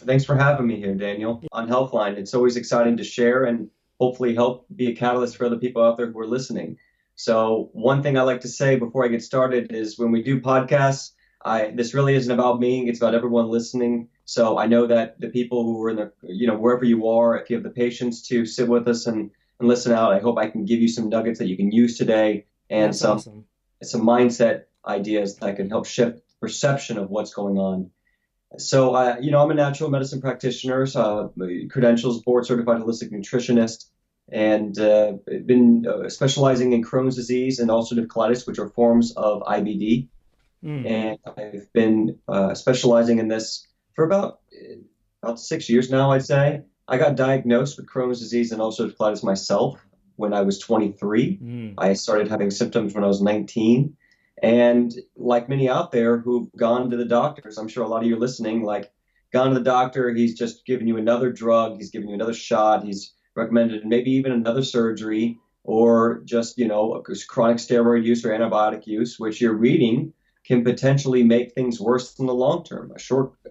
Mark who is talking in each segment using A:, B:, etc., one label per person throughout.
A: Thanks for having me here, Daniel, on Healthline. It's always exciting to share and hopefully help be a catalyst for other people out there who are listening. So, one thing I like to say before I get started is when we do podcasts, this really isn't about me, it's about everyone listening. So, I know that the people who are in the, wherever you are, if you have the patience to sit with us and listen out, I hope I can give you some nuggets that you can use today and
B: That's awesome.
A: some mindset ideas that can help shift perception of what's going on. So, I'm a natural medicine practitioner, so credentials, board certified holistic nutritionist, and been specializing in Crohn's disease and ulcerative colitis, which are forms of IBD.
B: Mm.
A: And I've been specializing in this for about 6 years now, I'd say. I got diagnosed with Crohn's disease and ulcerative colitis myself when I was 23.
B: Mm.
A: I started having symptoms when I was 19. And like many out there who've gone to the doctors, I'm sure a lot of you are listening, like gone to the doctor, he's just given you another drug, he's given you another shot, he's recommended maybe even another surgery, or just, chronic steroid use or antibiotic use, which you're reading can potentially make things worse in the long term.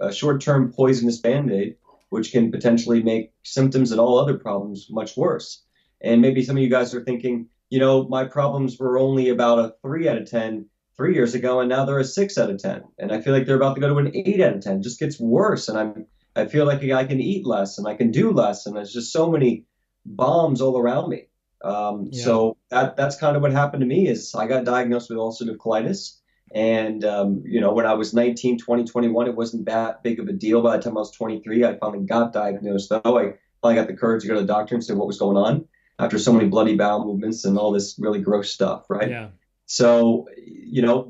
A: A short-term poisonous band-aid, which can potentially make symptoms and all other problems much worse. And maybe some of you guys are thinking, my problems were only about a 3 out of 10 3 years ago, and now they're a 6 out of 10. And I feel like they're about to go to an 8 out of 10. It just gets worse. And I feel like I can eat less and I can do less. And there's just so many bombs all around me.
B: Yeah.
A: So that's kind of what happened to me is I got diagnosed with ulcerative colitis. And, when I was 19, 20, 21, it wasn't that big of a deal. By the time I was 23, I finally got diagnosed, though. I finally got the courage to go to the doctor and say what was going on after so many bloody bowel movements and all this really gross stuff, right?
B: Yeah.
A: So,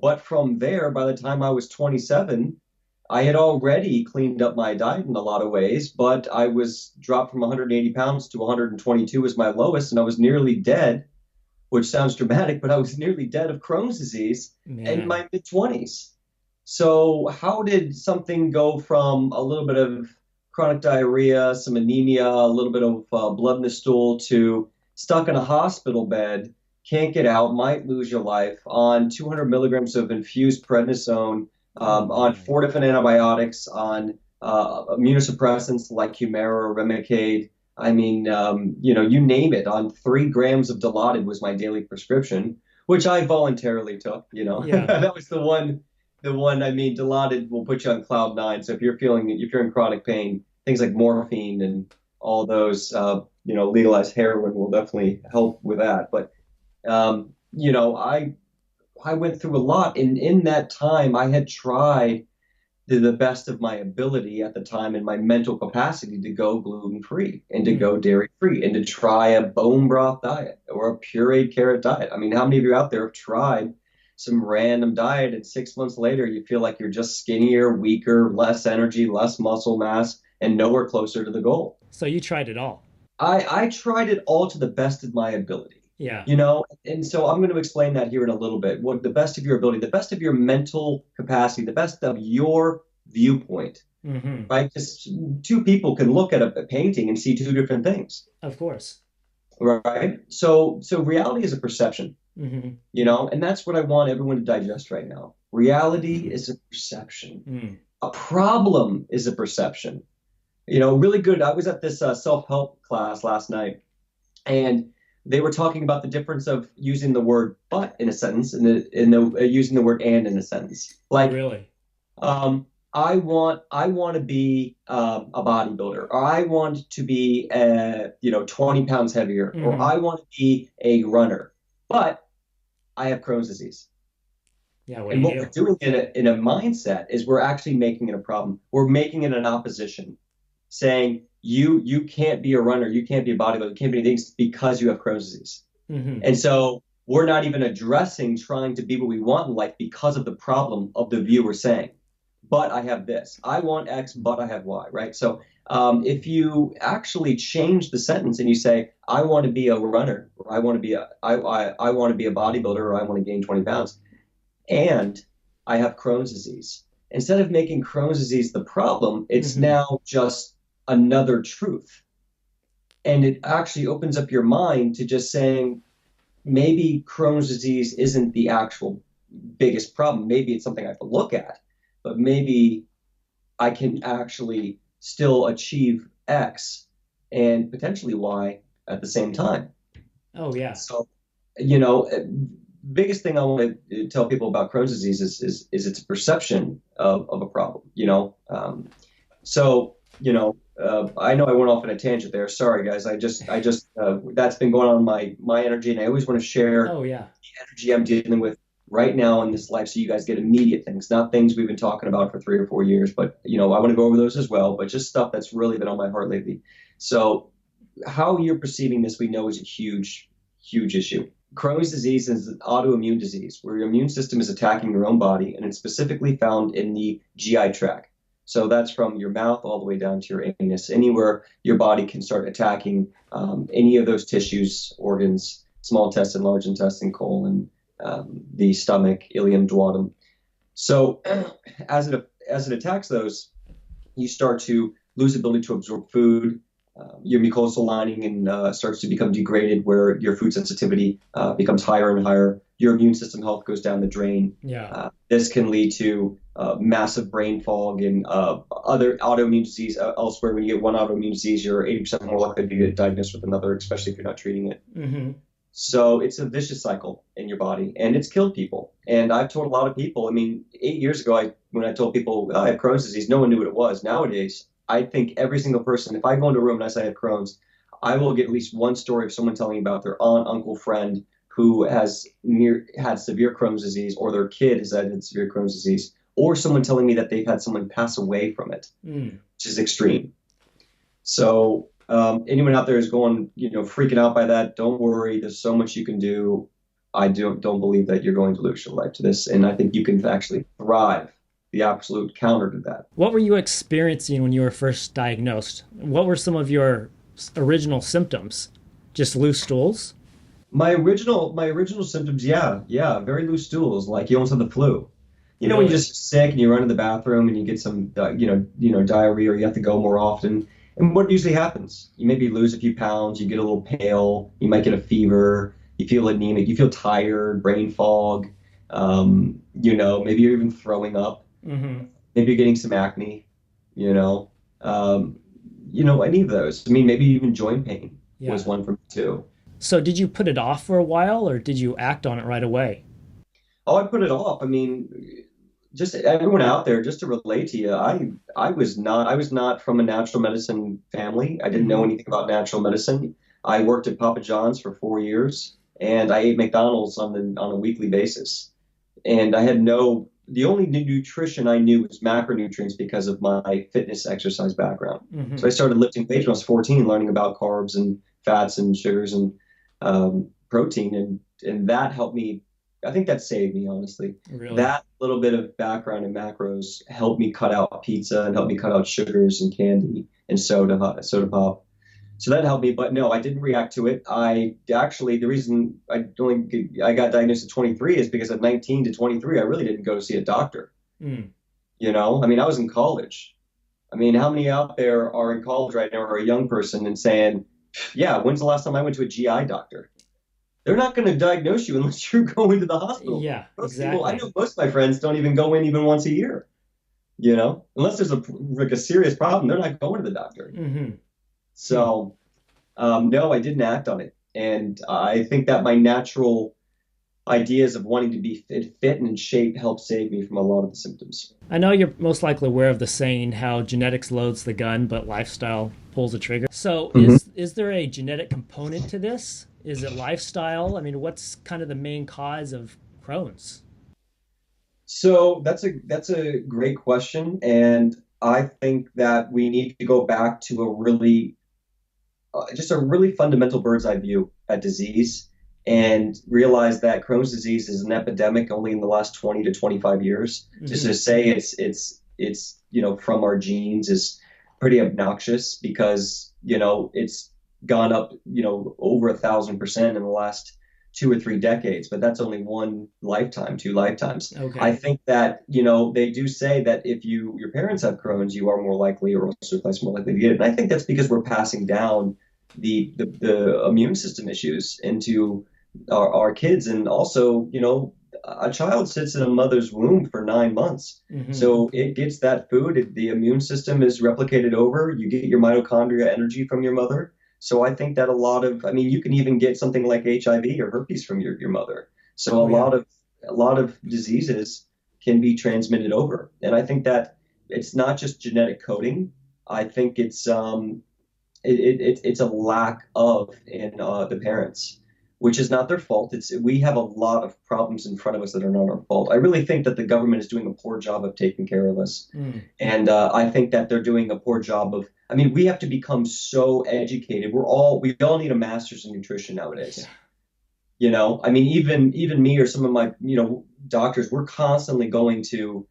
A: but from there, by the time I was 27, I had already cleaned up my diet in a lot of ways, but I was dropped from 180 pounds to 122 was my lowest, and I was nearly dead, which sounds dramatic, but I was nearly dead of Crohn's disease in
B: Man.
A: my mid 20s. So, how did something go from a little bit of chronic diarrhea, some anemia, a little bit of blood in the stool to stuck in a hospital bed, can't get out, might lose your life on 200 milligrams of infused prednisone,
B: Oh
A: on
B: my.
A: 4 different antibiotics, on immunosuppressants like Humira or Remicade. I mean, you name it. On 3 grams of Dilaudid was my daily prescription, which I voluntarily took.
B: Yeah.
A: That was the one. The one. I mean, Dilaudid will put you on cloud nine. So if you're in chronic pain, things like morphine and all those, legalized heroin will definitely help with that. But I went through a lot, and in that time, I had tried to the best of my ability at the time and my mental capacity to go gluten free and to
B: Mm.
A: go dairy free and to try a bone broth diet or a pureed carrot diet. I mean, how many of you out there have tried some random diet and 6 months later you feel like you're just skinnier, weaker, less energy, less muscle mass, and nowhere closer to the goal?
B: So you tried it all.
A: I tried it all to the best of my ability,
B: Yeah.
A: and so I'm going to explain that here in a little bit. What the best of your ability, the best of your mental capacity, the best of your viewpoint,
B: Mm-hmm.
A: right? Because two people can look at a painting and see two different things,
B: Of course.
A: right? So reality is a perception,
B: Mm-hmm.
A: and that's what I want everyone to digest right now. Reality is a perception.
B: Mm.
A: A problem is a perception. Really good. I was at this self-help class last night, and they were talking about the difference of using the word "but" in a sentence and using the word "and" in a sentence.
B: Oh,
A: Like,
B: really?
A: I want to be a bodybuilder, or I want to be 20 pounds heavier, or
B: Mm-hmm.
A: I want to be a runner, but I have Crohn's disease.
B: Yeah. What do
A: And
B: you
A: what we're
B: do?
A: doing in a mindset is we're actually making it a problem. We're making it an opposition, saying you can't be a runner, you can't be a bodybuilder, you can't be anything because you have Crohn's disease.
B: Mm-hmm.
A: And so we're not even addressing trying to be what we want in life because of the problem of the viewer saying, but I have this. I want X, but I have Y, right? So if you actually change the sentence and you say, I want to be a runner, or I want to be a bodybuilder, or I want to gain 20 pounds, and I have Crohn's disease. Instead of making Crohn's disease the problem, it's
B: Mm-hmm.
A: now just another truth. And it actually opens up your mind to just saying, maybe Crohn's disease isn't the actual biggest problem. Maybe it's something I have to look at, but maybe I can actually still achieve X and potentially Y at the same time.
B: Oh yeah.
A: So, you know, biggest thing I want to tell people about Crohn's disease is its perception of a problem, you know. So, I know I went off on a tangent there. Sorry, guys. That's been going on in my energy, and I always want to share
B: Oh yeah.
A: the energy I'm dealing with right now in this life, so you guys get immediate things, not things we've been talking about for 3 or 4 years. But I want to go over those as well. But just stuff that's really been on my heart lately. So, how you're perceiving this, we know, is a huge, huge issue. Crohn's disease is an autoimmune disease where your immune system is attacking your own body, and it's specifically found in the GI tract. So that's from your mouth all the way down to your anus, anywhere your body can start attacking any of those tissues, organs, small intestine, large intestine, colon, the stomach, ileum, duodenum. So as it attacks those, you start to lose the ability to absorb food. Your mucosal lining and starts to become degraded, where your food sensitivity becomes higher and higher. Your immune system health goes down the drain.
B: Yeah.
A: This can lead to massive brain fog and other autoimmune disease elsewhere. When you get one autoimmune disease, you're 80% more likely to get diagnosed with another, especially if you're not treating it.
B: Mm-hmm.
A: So it's a vicious cycle in your body, and it's killed people. And I've told a lot of people, I mean, 8 years ago, when I told people I have Crohn's disease, no one knew what it was. Nowadays, I think every single person, if I go into a room and I say I have Crohn's, I will get at least one story of someone telling me about their aunt, uncle, friend who has had severe Crohn's disease, or their kid has had severe Crohn's disease, or someone telling me that they've had someone pass away from it, which is extreme. So anyone out there is going, freaking out by that, don't worry. There's so much you can do. I don't believe that you're going to lose your life to this, and I think you can actually thrive. The absolute counter to that.
B: What were you experiencing when you were first diagnosed? What were some of your original symptoms? Just loose stools?
A: My original symptoms, yeah, very loose stools, like you almost have the flu. When you're just sick and you run to the bathroom and you get some, diarrhea, or you have to go more often. And what usually happens? You maybe lose a few pounds, you get a little pale, you might get a fever, you feel anemic, you feel tired, brain fog, maybe you're even throwing up.
B: Mm-hmm.
A: Maybe you're getting some acne, any of those. I mean, maybe even joint pain was one from too.
B: So did you put it off for a while, or did you act on it right away?
A: Oh, I put it off. I mean, just everyone out there, just to relate to you, I was not from a natural medicine family. I didn't know anything about natural medicine. I worked at Papa John's for 4 years, and I ate McDonald's on a weekly basis. And the only nutrition I knew was macronutrients because of my fitness exercise background. Mm-hmm. So I started lifting weights when I was 14, learning about carbs and fats and sugars and protein. And that helped me. I think that saved me, honestly.
B: Really?
A: That little bit of background in macros helped me cut out pizza and helped me cut out sugars and candy and soda pop. So that helped me, but no, I didn't react to it. The reason I got diagnosed at 23 is because at 19 to 23, I really didn't go to see a doctor. I mean, I was in college. I mean, how many out there are in college right now, or a young person, and saying, yeah, when's the last time I went to a GI doctor? They're not going to diagnose you unless you're going to the hospital.
B: Yeah, exactly.
A: I know most of my friends don't even go in even once a year, unless there's a serious problem, they're not going to the doctor.
B: Mm-hmm.
A: So, no, I didn't act on it. And I think that my natural ideas of wanting to be fit and in shape helped save me from a lot of the symptoms.
B: I know you're most likely aware of the saying, how genetics loads the gun, but lifestyle pulls the trigger. So is there a genetic component to this? Is it lifestyle? I mean, what's kind of the main cause of Crohn's?
A: So that's a great question. And I think that we need to go back to a really fundamental bird's eye view at disease, and realize that Crohn's disease is an epidemic only in the last 20 to 25 years. Mm-hmm. Just to say it's from our genes is pretty obnoxious, because it's gone up over 1,000% in the last 2 or 3 decades, but that's only one lifetime, 2 lifetimes.
B: Okay.
A: I think that, they do say that if your parents have Crohn's, you are more likely, or also more likely to get it. And I think that's because we're passing down the immune system issues into our kids. And also, a child sits in a mother's womb for 9 months.
B: Hmm.
A: So it gets that food, the immune system is replicated over. You get your mitochondria energy from your mother. So I think that I mean, you can even get something like HIV or herpes from your mother. So
B: Oh yeah.
A: a lot of diseases can be transmitted over. And I think that it's not just genetic coding. I think it's a lack of in the parents, which is not their fault. We have a lot of problems in front of us that are not our fault. I really think that the government is doing a poor job of taking care of us,
B: Mm.
A: and I think that they're doing a poor job of. I mean, we have to become so educated. We all need a master's in nutrition
B: Yeah.
A: nowadays. I mean, even me or some of my doctors, we're constantly going to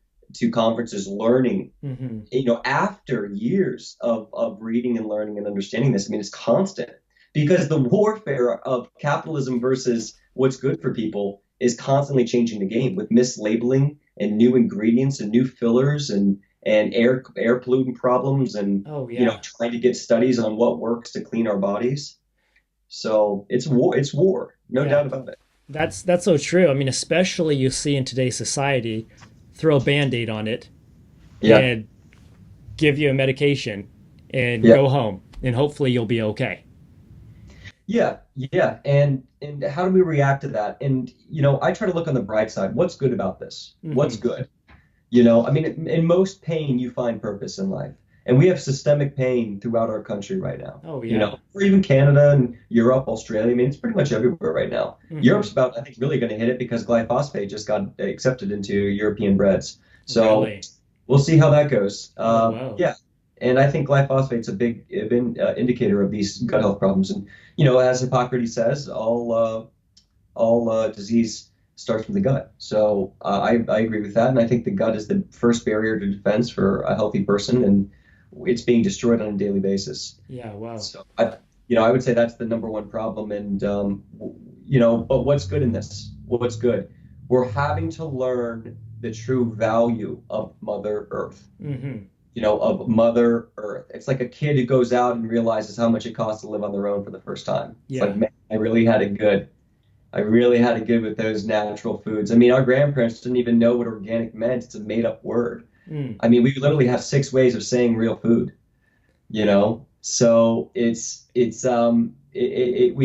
A: conferences, learning
B: Hmm.
A: after years of reading and learning and understanding this. I mean, it's constant because the warfare of capitalism versus what's good for people is constantly changing the game with mislabeling and new ingredients and new fillers and air pollutant problems and
B: Oh yeah.
A: trying to get studies on what works to clean our bodies. So it's war, no
B: Yeah.
A: doubt about it.
B: That's so true. I mean, especially you see in today's society, throw a band-aid on it
A: Yeah,
B: and give you a medication and
A: yeah.
B: go home and hopefully you'll be okay.
A: Yeah, yeah. And how do we react to that? And I try to look on the bright side. What's good about this? What's
B: Hmm.
A: good? I mean, in most pain, you find purpose in life. And we have systemic pain throughout our country right now.
B: Oh yeah.
A: Or even Canada and Europe, Australia. I mean, it's pretty much everywhere right now.
B: Hmm.
A: Europe's about, I think, really going to hit it because glyphosate just got accepted into European breads. So
B: Really?
A: we'll see how that goes.
B: Oh wow.
A: Yeah, and I think glyphosate's a big indicator of these gut health problems. And as Hippocrates says, all disease starts from the gut. So I agree with that, and I think the gut is the first barrier to defense for a healthy person, and it's being destroyed on a daily basis.
B: Yeah, wow.
A: So I would say that's the number one problem. And but what's good in this? What's good? We're having to learn the true value of Mother Earth.
B: Hmm.
A: Of Mother Earth. It's like a kid who goes out and realizes how much it costs to live on their own for the first time. It's like,
B: Yeah.
A: man, I really had it good. I really had it good with those natural foods. I mean, our grandparents didn't even know what organic meant. It's a made up word.
B: Mm.
A: I mean, we literally have six ways of saying real food, So we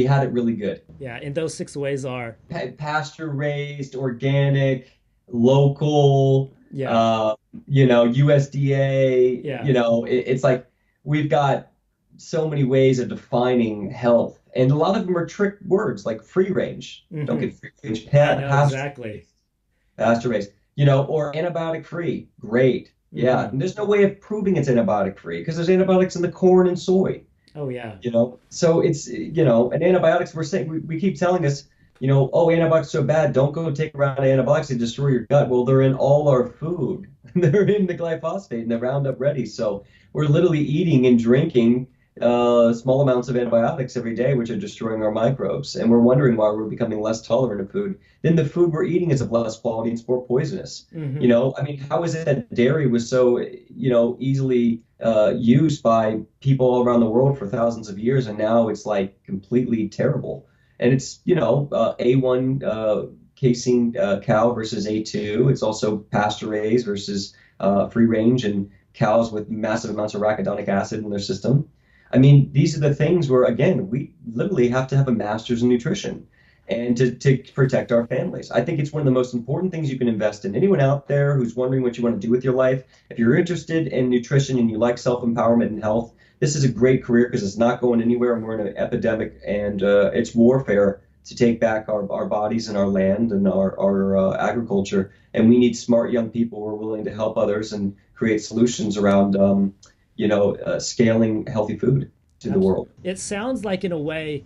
A: had it really good.
B: Yeah, and those six ways are
A: Pasture raised, organic, local,
B: yeah.
A: USDA,
B: Yeah.
A: it's like we've got so many ways of defining health. And a lot of them are trick words like free range. Don't
B: Hmm.
A: get free range,
B: I know
A: pasture
B: exactly.
A: raised, pasture raised, or antibiotic free. Great. Yeah.
B: Hmm.
A: And there's no way of proving it's antibiotic free because there's antibiotics in the corn and soy.
B: Oh yeah.
A: So it's and antibiotics, we keep telling us, oh, antibiotics are so bad, don't go take around antibiotics, they destroy your gut. Well, they're in all our food. They're in the glyphosate and the Roundup Ready. So we're literally eating and drinking small amounts of antibiotics every day, which are destroying our microbes, and we're wondering why we're becoming less tolerant of food. Then the food we're eating is of less quality and it's more poisonous.
B: Hmm.
A: I mean, how is it that dairy was so easily used by people all around the world for thousands of years, and now it's like completely terrible. And it's A1 casein cow versus A2. It's also pasture raised versus free range, and cows with massive amounts of arachidonic acid in their system. I mean, these are the things where, again, we literally have to have a master's in nutrition and to protect our families. I think it's one of the most important things you can invest in. Anyone out there who's wondering what you want to do with your life, if you're interested in nutrition and you like self-empowerment and health, this is a great career because it's not going anywhere and we're in an epidemic and it's warfare to take back our bodies and our land and our agriculture. And we need smart young people who are willing to help others and create solutions around, scaling healthy food to the
B: Absolutely.
A: world.
B: It sounds like in a way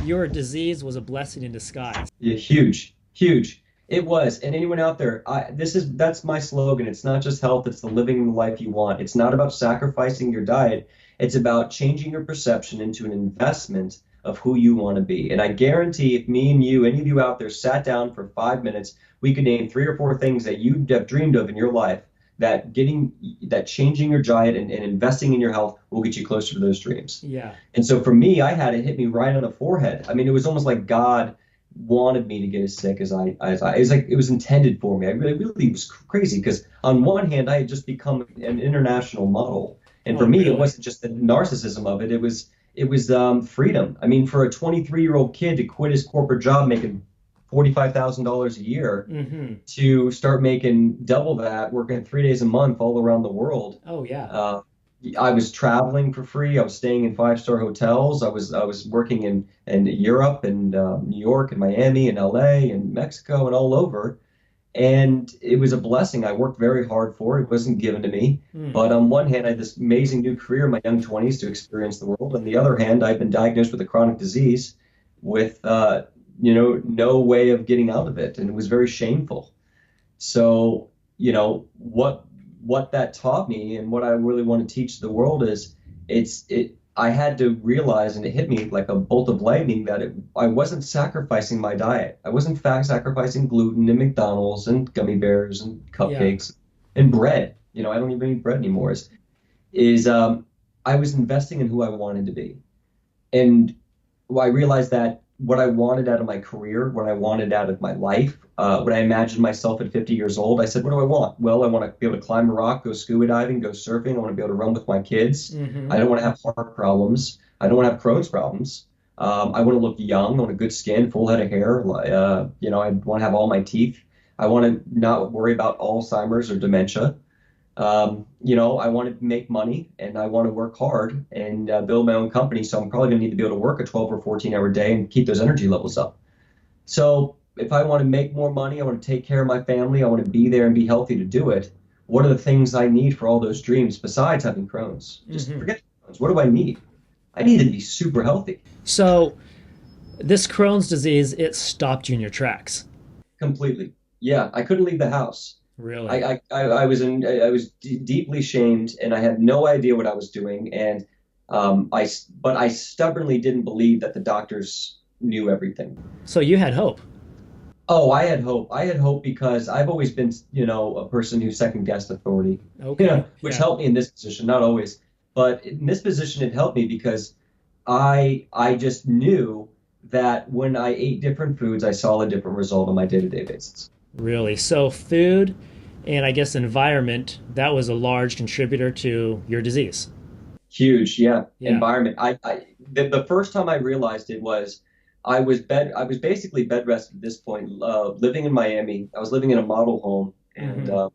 B: your disease was a blessing in disguise.
A: Yeah, huge, huge. It was. And anyone out there, that's my slogan. It's not just health, it's the living the life you want. It's not about sacrificing your diet. It's about changing your perception into an investment of who you want to be. And I guarantee if me and you, any of you out there sat down for 5 minutes, we could name three or four things that you have dreamed of in your life that changing your diet and investing in your health will get you closer to those dreams.
B: Yeah.
A: And so for me, I had it hit me right on the forehead. I mean, it was almost like God wanted me to get as sick as I, it was like it was intended for me. I really was crazy because on one hand, I had just become an international model, and for
B: Oh,
A: me, it
B: really?
A: wasn't just the narcissism of it. It was freedom. I mean, for a 23-year-old kid to quit his corporate job making $45,000 a year
B: Mm-hmm.
A: to start making double that, working 3 days a month all around the world.
B: Oh, yeah.
A: Uh, I was traveling for free. I was staying in five-star hotels. I was working in Europe and New York and Miami and LA and Mexico and all over. And it was a blessing. I worked very hard for it. It wasn't given to me.
B: Mm.
A: But on one hand, I had this amazing new career in my young 20s to experience the world. On the other hand, I've been diagnosed with a chronic disease with no way of getting out of it, and it was very shameful. So, what that taught me and what I really want to teach the world is I had to realize, and it hit me like a bolt of lightning, that I wasn't sacrificing my diet. I wasn't sacrificing gluten and McDonald's and gummy bears and
B: Yeah.
A: cupcakes and bread. I don't even eat bread anymore. Is I was investing in who I wanted to be. And I realized that what I wanted out of my career, what I wanted out of my life, when I imagined myself at 50 years old, I said, what do I want? Well, I want to be able to climb a rock, go scuba diving, go surfing. I want to be able to run with my kids.
B: Mm-hmm.
A: I don't want to have heart problems. I don't want to have Crohn's problems. I want to look young. I want a good skin, full head of hair. I want to have all my teeth. I want to not worry about Alzheimer's or dementia. I want to make money and I want to work hard and build my own company. So I'm probably going to need to be able to work a 12 or 14-hour day and keep those energy levels up. So if I want to make more money, I want to take care of my family, I want to be there and be healthy to do it. What are the things I need for all those dreams besides having Crohn's? Just
B: Mm-hmm.
A: forget Crohn's. What do I need? I need to be super healthy.
B: So this Crohn's disease, it stopped you in your tracks.
A: Completely. Yeah, I couldn't leave the house.
B: Really?
A: I was deeply shamed, and I had no idea what I was doing. And but I stubbornly didn't believe that the doctors knew everything.
B: So you had hope.
A: Oh, I had hope. I had hope because I've always been, a person who second guessed authority,
B: Okay.
A: which
B: Yeah.
A: helped me in this position, not always, but in this position, it helped me because I just knew that when I ate different foods, I saw a different result on my day-to-day basis.
B: Really. So food and I guess environment, that was a large contributor to your disease.
A: Huge, yeah.
B: Yeah.
A: Environment. The first time I realized it was I was basically bed rest at this point, living in Miami. I was living in a model home,
B: Mm-hmm.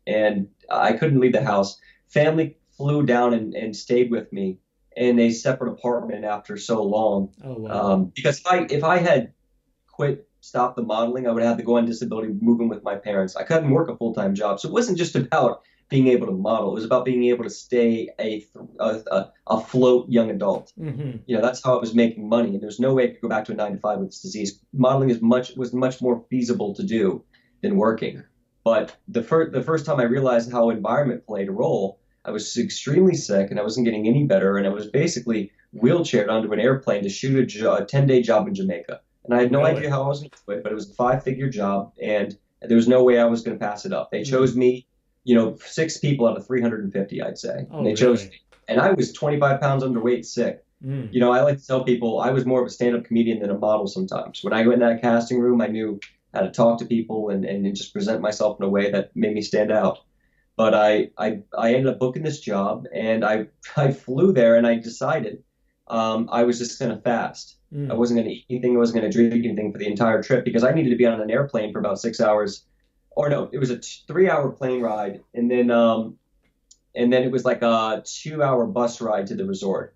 A: and I couldn't leave the house. Family flew down and stayed with me in a separate apartment after so long.
B: Oh, wow.
A: Because if I had stopped the modeling, I would have to go on disability, moving with my parents. I couldn't work a full-time job. So it wasn't just about being able to model. It was about being able to stay afloat young adult.
B: Mm-hmm.
A: That's how I was making money. And there's no way I could go back to a 9 to 5 with this disease. Modeling was much more feasible to do than working. But the first time I realized how environment played a role, I was extremely sick and I wasn't getting any better. And I was basically wheelchaired onto an airplane to shoot a 10-day job in Jamaica. And I had no
B: Really?
A: idea how I was going to do it, but it was a five-figure job, and there was no way I was going to pass it up. They
B: Mm.
A: chose me, six people out of 350, I'd say, and
B: Oh,
A: they chose
B: really?
A: me. And I was 25 pounds underweight, sick.
B: Mm.
A: I like to tell people I was more of a stand-up comedian than a model sometimes. When I go in that casting room, I knew how to talk to people and just present myself in a way that made me stand out. But I ended up booking this job, and I flew there, and I decided I was just going to fast. I
B: Mm.
A: wasn't going to eat anything. I wasn't going to drink anything for the entire trip because I needed to be on an airplane for about 6 hours. Or no, it was a 3-hour plane ride, and then it was like a 2-hour bus ride to the resort.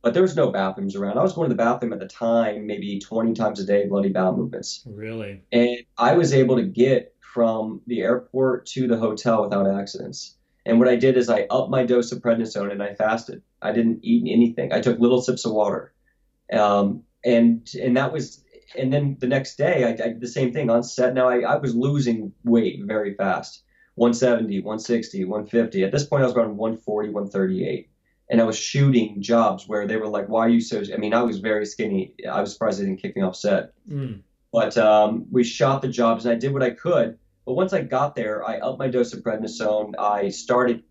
A: But there was no bathrooms around. I was going to the bathroom at the time, maybe 20 times a day, bloody bowel movements.
B: Really?
A: And I was able to get from the airport to the hotel without accidents. And what I did is I upped my dose of prednisone and I fasted. I didn't eat anything. I took little sips of water. And that was, and then the next day I did the same thing on set. Now I was losing weight very fast, 170, 160, 150. At this point I was around 140, 138. And I was shooting jobs where they were like, why are you so, I mean, I was very skinny. I was surprised they didn't kick me off set.
B: Mm.
A: But we shot the jobs and I did what I could. But once I got there, I upped my dose of prednisone. I started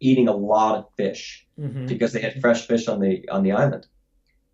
A: eating a lot of fish
B: Mm-hmm.
A: because they had fresh fish on the island.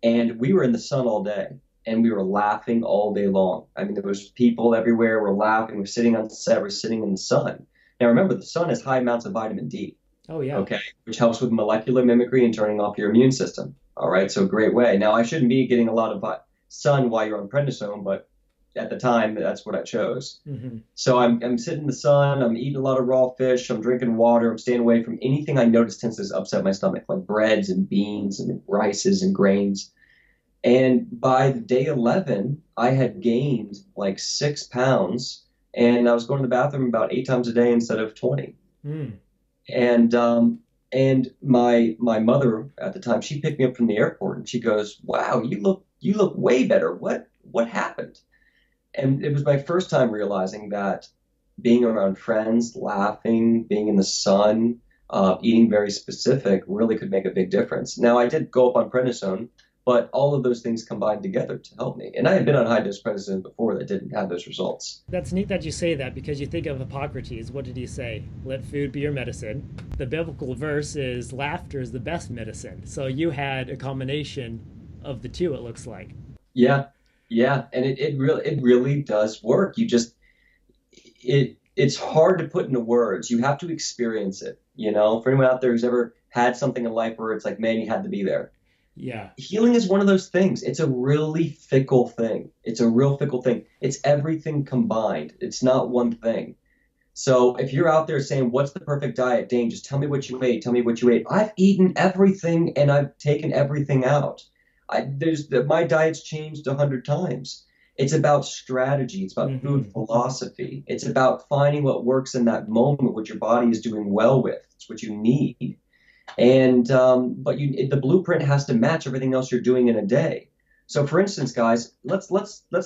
A: And we were in the sun all day. and we were laughing all day long. I mean, there was people everywhere. We're laughing. We're sitting on set. We're sitting in the sun. Now, remember, the sun has high amounts of vitamin D,
B: Oh yeah.
A: okay, which helps with molecular mimicry and turning off your immune system. All right, so great way. Now, I shouldn't be getting a lot of sun while you're on prednisone, but at the time, that's what I chose.
B: Hmm.
A: So I'm sitting in the sun. I'm eating a lot of raw fish. I'm drinking water. I'm staying away from anything I notice tends to upset my stomach, like breads and beans and rices and grains. And by day 11, I had gained like 6 pounds, and I was going to the bathroom about 8 times a day instead of 20.
B: Mm.
A: And my mother at the time, she picked me up from the airport, and she goes, "Wow, you look way better. What happened?" And it was my first time realizing that being around friends, laughing, being in the sun, eating very specific really could make a big difference. Now, I did go up on prednisone, but all of those things combined together to help me. And I had been on high dose prednisone before that didn't have those results.
B: That's neat that you say that because you think of Hippocrates. What did he say? Let food be your medicine. The biblical verse is laughter is the best medicine. So you had a combination of the two, it looks like.
A: Yeah, yeah, and it really does work. It's hard to put into words. You have to experience it. For anyone out there who's ever had something in life where it's like, man, you had to be there.
B: Yeah.
A: Healing is one of those things. It's a really fickle thing. It's a real fickle thing. It's everything combined. It's not one thing. So if you're out there saying, what's the perfect diet, Dane, just tell me what you ate. Tell me what you ate. I've eaten everything and I've taken everything out. My diet's changed 100 times. It's about strategy. It's about food
B: Hmm.
A: philosophy. It's about finding what works in that moment, what your body is doing well with. It's what you need. And but the blueprint has to match everything else you're doing in a day. So, for instance, guys, let's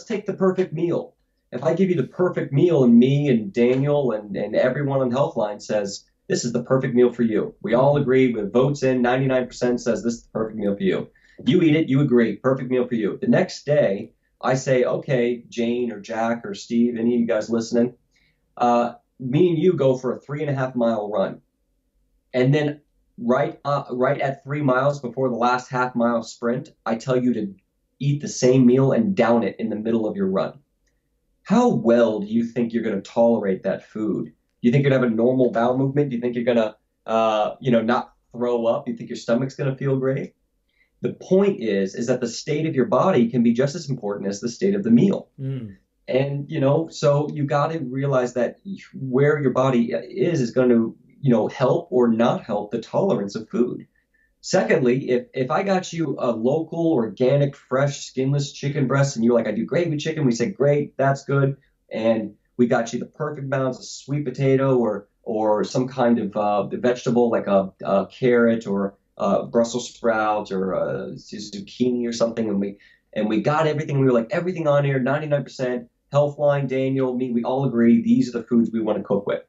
A: take the perfect meal. If I give you the perfect meal, and me and Daniel and everyone on Healthline says this is the perfect meal for you, we all
B: Hmm.
A: agree with votes in. 99% says this is the perfect meal for you. You eat it, you agree, perfect meal for you. The next day, I say, okay, Jane or Jack or Steve, any of you guys listening, me and you go for a 3.5 mile run. And then right at 3 miles before the last half mile sprint, I tell you to eat the same meal and down it in the middle of your run. How well do you think you're going to tolerate that food? Do you think you're going to have a normal bowel movement? Do you think you're going to, not throw up? Do you think your stomach's going to feel great? The point is that the state of your body can be just as important as the state of the meal.
B: Mm.
A: And, so you got to realize that where your body is going to, help or not help the tolerance of food. Secondly, if I got you a local, organic, fresh, skinless chicken breast and you're like, I do great with chicken, we say, great, that's good. And we got you the perfect balance of sweet potato or some kind of vegetable like a carrot or Brussels sprouts or zucchini or something. And we got everything. We were like, everything on here, 99%. Healthline, Daniel, me, we all agree these are the foods we want to cook with.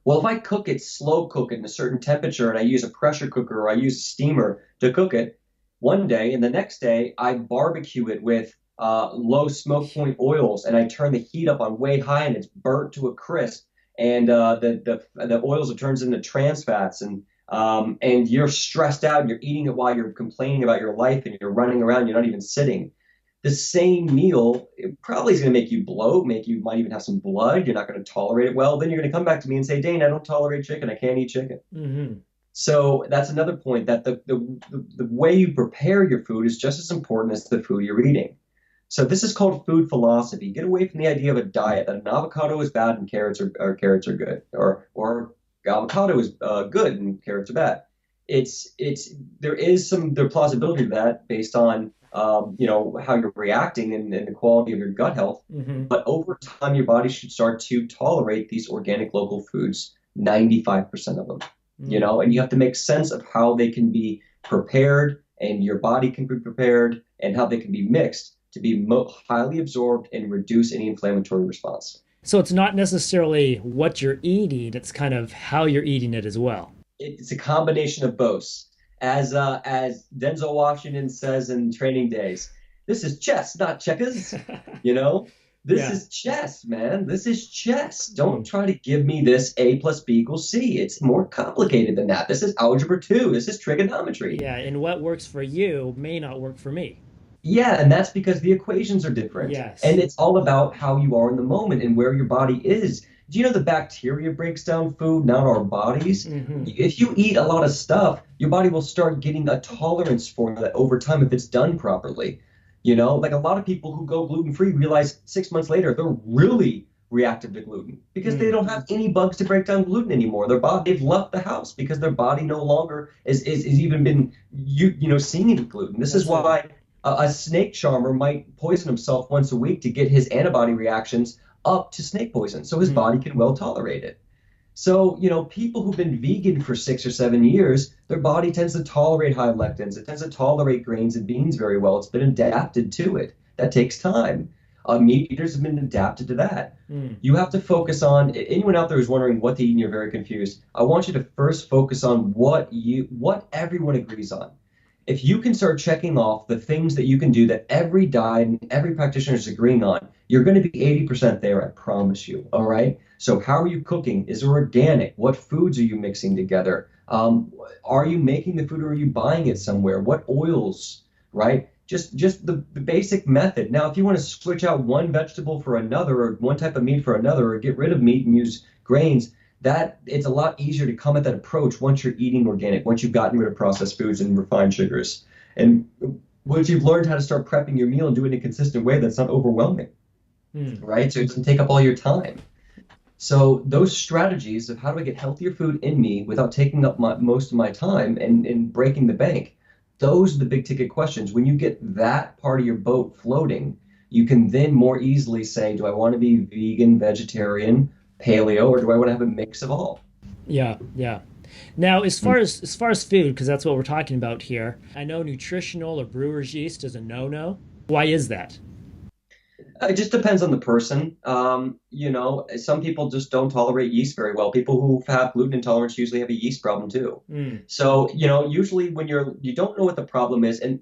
A: Well, if I cook it, slow cook it in a certain temperature, and I use a pressure cooker or I use a steamer to cook it one day, and the next day I barbecue it with low smoke point oils, and I turn the heat up on way high, and it's burnt to a crisp, and the oils it turns into trans fats, and you're stressed out, and you're eating it while you're complaining about your life, and you're running around, you're not even sitting. The same meal it probably is going to make you bloat, you might even have some blood. You're not going to tolerate it well. Then you're going to come back to me and say, Dane, I don't tolerate chicken. I can't eat chicken.
B: Hmm.
A: So that's another point that the way you prepare your food is just as important as the food you're eating. So this is called food philosophy. Get away from the idea of a diet that an avocado is bad and carrots are good, or avocado is good and carrots are bad. There is some plausibility to that based on how you're reacting and the quality of your gut health.
B: Hmm.
A: But over time, your body should start to tolerate these organic local foods, 95% of them,
B: Mm.
A: and you have to make sense of how they can be prepared and your body can be prepared and how they can be mixed to be highly absorbed and reduce any inflammatory response.
B: So it's not necessarily what you're eating, it's kind of how you're eating it as well.
A: It's a combination of both. As Denzel Washington says in Training Days, this is chess, not checkers. You know, this
B: Yeah.
A: is chess, man. This is chess. Don't
B: Mm.
A: try to give me this A plus B equals C. It's more complicated than that. This is algebra 2. This is trigonometry.
B: Yeah, and what works for you may not work for me.
A: Yeah, and that's because the equations are different. And
B: Yes.
A: it's all about how you are in the moment and where your body is. Do you know the bacteria breaks down food, not our bodies?
B: Hmm.
A: If you eat a lot of stuff, your body will start getting a tolerance for that over time if it's done properly. Like a lot of people who go gluten-free realize 6 months later they're really reactive to gluten because they
B: Mm.
A: don't have any bugs to break down gluten anymore. They've left the house because their body no longer is even been seeing any gluten. This is
B: That's a
A: why a snake charmer might poison himself once a week to get his antibody reactions up to snake poison so his
B: mm.
A: body can well tolerate it. So, people who've been vegan for 6 or 7 years, their body tends to tolerate high lectins. It tends to tolerate grains and beans very well. It's been adapted to it. That takes time. Meat eaters have been adapted to that.
B: Mm.
A: You have to focus on anyone out there who's wondering what to eat and you're very confused. I want you to first focus on what everyone agrees on. If you can start checking off the things that you can do that every diet and every practitioner is agreeing on, you're going to be 80% there, I promise you. All right. So, how are you cooking? Is it organic? What foods are you mixing together? Are you making the food or are you buying it somewhere? What oils, right? Just the basic method. Now, if you want to switch out one vegetable for another or one type of meat for another or get rid of meat and use grains, that it's a lot easier to come at that approach once you're eating organic, once you've gotten rid of processed foods and refined sugars. And once you've learned how to start prepping your meal and do it in a consistent way that's not overwhelming,
B: Mm.
A: right? So it doesn't take up all your time. So those strategies of how do I get healthier food in me without taking up most of my time and breaking the bank, those are the big ticket questions. When you get that part of your boat floating, you can then more easily say, do I want to be vegan, vegetarian, paleo, or do I want to have a mix of all?
B: Yeah, yeah. Now, as far as food, because that's what we're talking about here, I know nutritional or brewer's yeast is a no-no. Why is that?
A: It just depends on the person. Some people just don't tolerate yeast very well. People who have gluten intolerance usually have a yeast problem too.
B: Mm.
A: So, usually when you don't know what the problem is and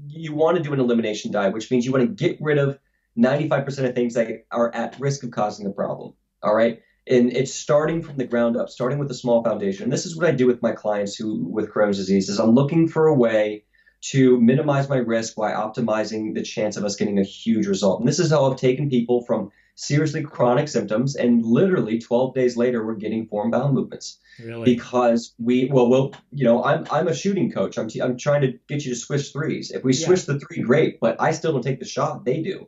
A: you want to do an elimination diet, which means you want to get rid of 95% of things that are at risk of causing the problem. All right. And it's starting from the ground up, starting with a small foundation. And this is what I do with my clients who with Crohn's disease is I'm looking for a way to minimize my risk by optimizing the chance of us getting a huge result. And this is how I've taken people from seriously chronic symptoms and literally 12 days later we're getting form bowel movements
B: Really?
A: because I'm a shooting coach. I'm trying to get you to swish threes. If we
B: Yeah.
A: swish the three, great, but I still don't take the shot. They do,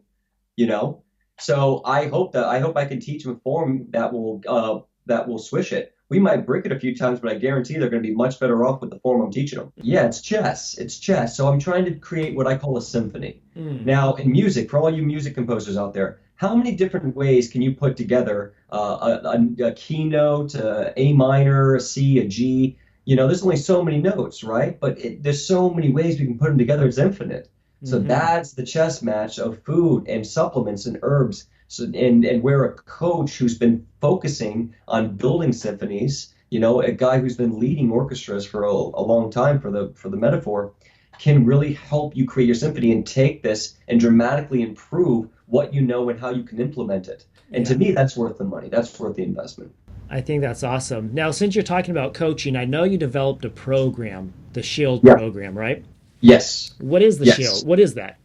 A: you know. So I hope I can teach them a form that will swish it. We might brick it a few times, but I guarantee they're going to be much better off with the form I'm teaching them. Yeah, it's chess. It's chess. So I'm trying to create what I call a symphony.
B: Mm.
A: Now, in music, for all you music composers out there, how many different ways can you put together a keynote, A minor, a C, a G? There's only so many notes, right? But there's so many ways we can put them together. It's infinite. So
B: Hmm.
A: that's the chess match of food and supplements and herbs. So and where a coach who's been focusing on building symphonies, a guy who's been leading orchestras for a long time for the metaphor, can really help you create your symphony and take this and dramatically improve what you know and how you can implement it. And to
B: Yeah.
A: me, that's worth the money. That's worth the investment.
B: I think that's awesome. Now, since you're talking about coaching, I know you developed a program, the Shield
A: Yeah.
B: program, right?
A: Yes.
B: What is the
A: Yes.
B: Shield? What is that?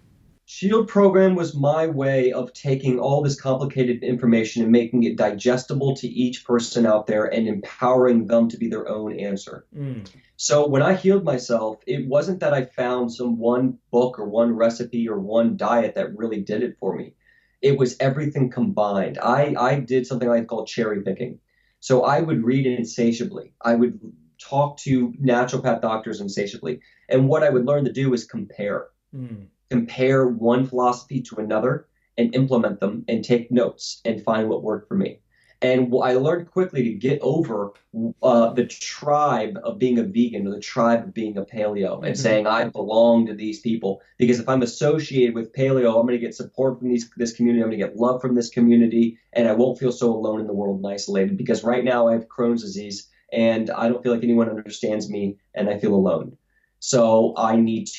A: Shield program was my way of taking all this complicated information and making it digestible to each person out there and empowering them to be their own answer.
B: Mm.
A: So when I healed myself, it wasn't that I found some one book or one recipe or one diet that really did it for me. It was everything combined. I did something I call cherry picking. So I would read insatiably. I would talk to naturopath doctors insatiably. And what I would learn to do is
B: Mm.
A: compare one philosophy to another and implement them and take notes and find what worked for me. And I learned quickly to get over the tribe of being a vegan or the tribe of being a paleo and
B: Hmm.
A: saying I belong to these people. Because if I'm associated with paleo, I'm going to get support from this community. I'm going to get love from this community, and I won't feel so alone in the world and isolated. Because right now I have Crohn's disease, and I don't feel like anyone understands me, and I feel alone. So I need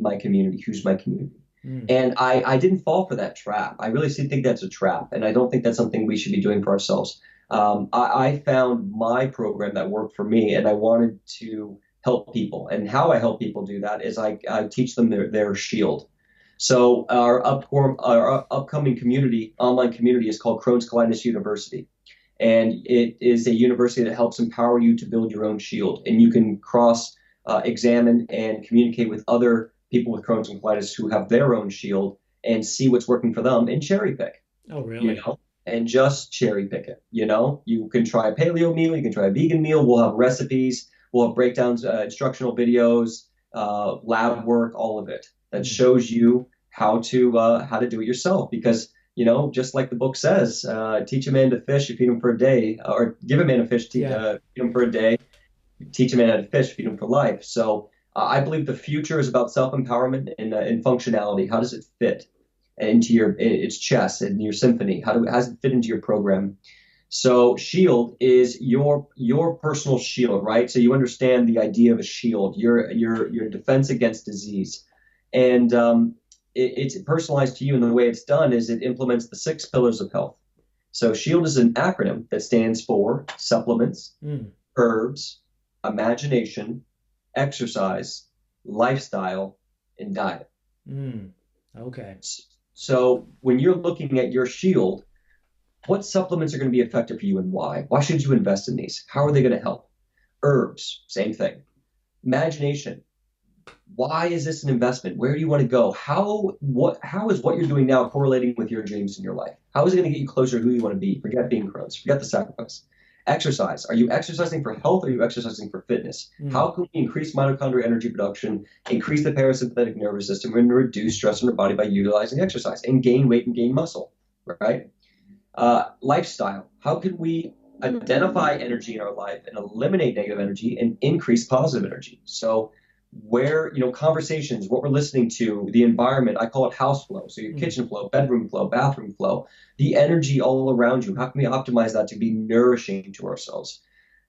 A: my community. Who's my community?
B: Mm.
A: And I didn't fall for that trap. I really still think that's a trap. And I don't think that's something we should be doing for ourselves. I found my program that worked for me and I wanted to help people. And how I help people do that is I teach them their shield. So our upcoming community, online community, is called Crohn's Colitis University, and it is a university that helps empower you to build your own shield, and you can cross examine and communicate with other people with Crohn's and colitis who have their own shield and see what's working for them and cherry pick,
B: Oh,
A: you
B: really?
A: know, and just cherry pick it. You can try a paleo meal, you can try a vegan meal. We'll have recipes, we'll have breakdowns, instructional videos, lab work, all of it that
B: Mm.
A: shows you how to do it yourself. Because just like the book says, teach a man to fish, you feed him for a day, or give a man a fish,
B: Yeah.
A: feed him for a day, teach a man how to fish, feed him for life. So I believe the future is about self-empowerment and functionality. How does it fit into its chess and your symphony? How does it fit into your program? So shield is your personal shield, right? So you understand the idea of a shield, your defense against disease, and it's personalized to you. And the way it's done is it implements the 6 pillars of health. So shield is an acronym that stands for supplements,
B: Mm.
A: herbs, imagination, exercise, lifestyle, and diet.
B: Mm. Okay.
A: So when you're looking at your shield, what supplements are going to be effective for you and why? Why should you invest in these? How are they going to help? Herbs, same thing. Imagination. Why is this an investment? Where do you want to go? How is what you're doing now correlating with your dreams in your life? How is it going to get you closer to who you want to be? Forget being Crohn's. Forget the sacrifice. Exercise. Are you exercising for health or are you exercising for fitness?
B: Mm.
A: How can we increase mitochondrial energy production, increase the parasympathetic nervous system, and reduce stress in our body by utilizing exercise and gain weight and gain muscle, right? Lifestyle. How can we identify energy in our life and eliminate negative energy and increase positive energy? So conversations, what we're listening to, the environment, I call it house flow. So your
B: Mm.
A: kitchen flow, bedroom flow, bathroom flow, the energy all around you. How can we optimize that to be nourishing to ourselves?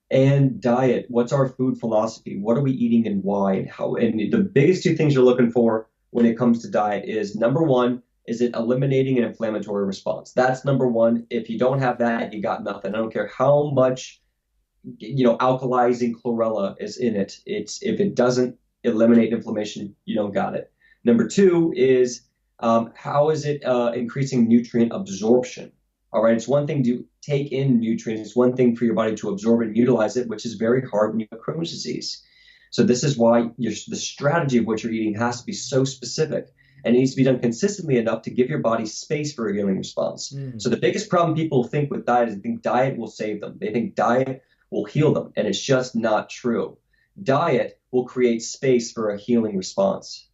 A: And diet. What's our food philosophy? What are we eating and why and how? And the biggest two things you're looking for when it comes to diet is number one, is it eliminating an inflammatory response? That's number one. If you don't have that, you got nothing. I don't care how much alkalizing chlorella is in it. It's if it doesn't eliminate inflammation, you don't got it. Number two is how is it increasing nutrient absorption? All right, it's one thing to take in nutrients. It's one thing for your body to absorb and utilize it, which is very hard when you have Crohn's disease. So this is why the strategy of what you're eating has to be so specific, and it needs to be done consistently enough to give your body space for a healing response.
B: Mm.
A: So the biggest problem people think with diet is they think diet will save them. They think diet will heal them, and it's just not true. Diet will create space for a healing response.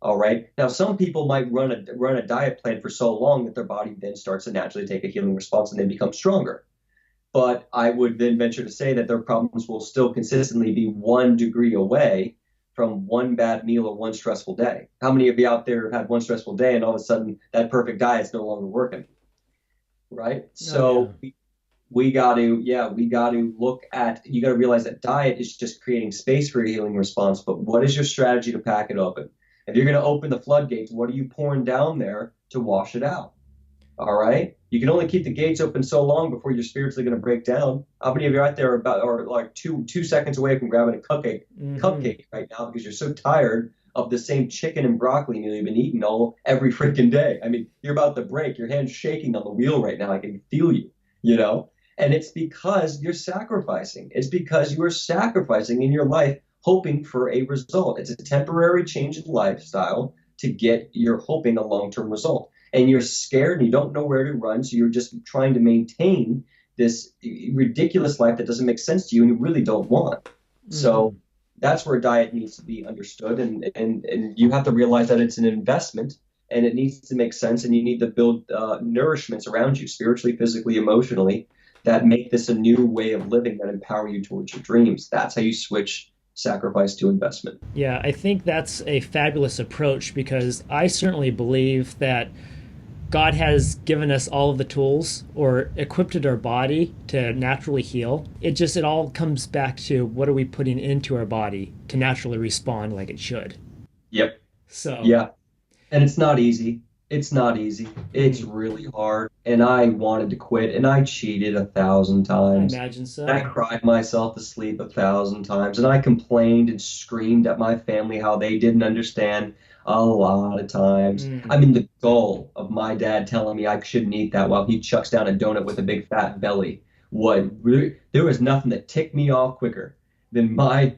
A: All right. Now, some people might run a diet plan for so long that their body then starts to naturally take a healing response and they become stronger. But I would then venture to say that their problems will still consistently be 1 degree away from one bad meal or one stressful day. How many of you out there have had one stressful day and all of a sudden that perfect diet is no longer working? Right.
B: Oh, yeah.
A: So we got to look at, you got to realize that diet is just creating space for a healing response. But what is your strategy to pack it open? If you're going to open the floodgates, what are you pouring down there to wash it out? All right. You can only keep the gates open so long before you're spiritually going to break down. How many of you out there are like two seconds away from grabbing a
B: Mm-hmm.
A: cupcake right now because you're so tired of the same chicken and broccoli meal you've been eating every freaking day? I mean, you're about to break. Your hand's shaking on the wheel right now. I can feel you, you know? And it's because you're sacrificing. It's because you are sacrificing in your life, hoping for a result. It's a temporary change in lifestyle to get you're hoping a long-term result. And you're scared and you don't know where to run, so you're just trying to maintain this ridiculous life that doesn't make sense to you and you really don't want. So
B: Mm-hmm.
A: that's where diet needs to be understood, and you have to realize that it's an investment and it needs to make sense, and you need to build nourishments around you spiritually, physically, emotionally, that make this a new way of living that empower you towards your dreams. That's how you switch sacrifice to investment.
B: Yeah, I think that's a fabulous approach because I certainly believe that God has given us all of the tools or equipped our body to naturally heal. It all comes back to what are we putting into our body to naturally respond like it should.
A: Yep.
B: So,
A: Yeah. And it's not easy. It's not easy. It's
B: Mm,
A: really hard. And I wanted to quit and I cheated 1,000
B: I
A: times.
B: imagine
A: And I
B: so.
A: cried myself to sleep 1,000 times. And I complained and screamed at my family how they didn't understand a lot of times. I
B: Mm,
A: mean, the goal of my dad telling me I shouldn't eat that while he chucks down a donut with a big fat belly. There was nothing that ticked me off quicker than my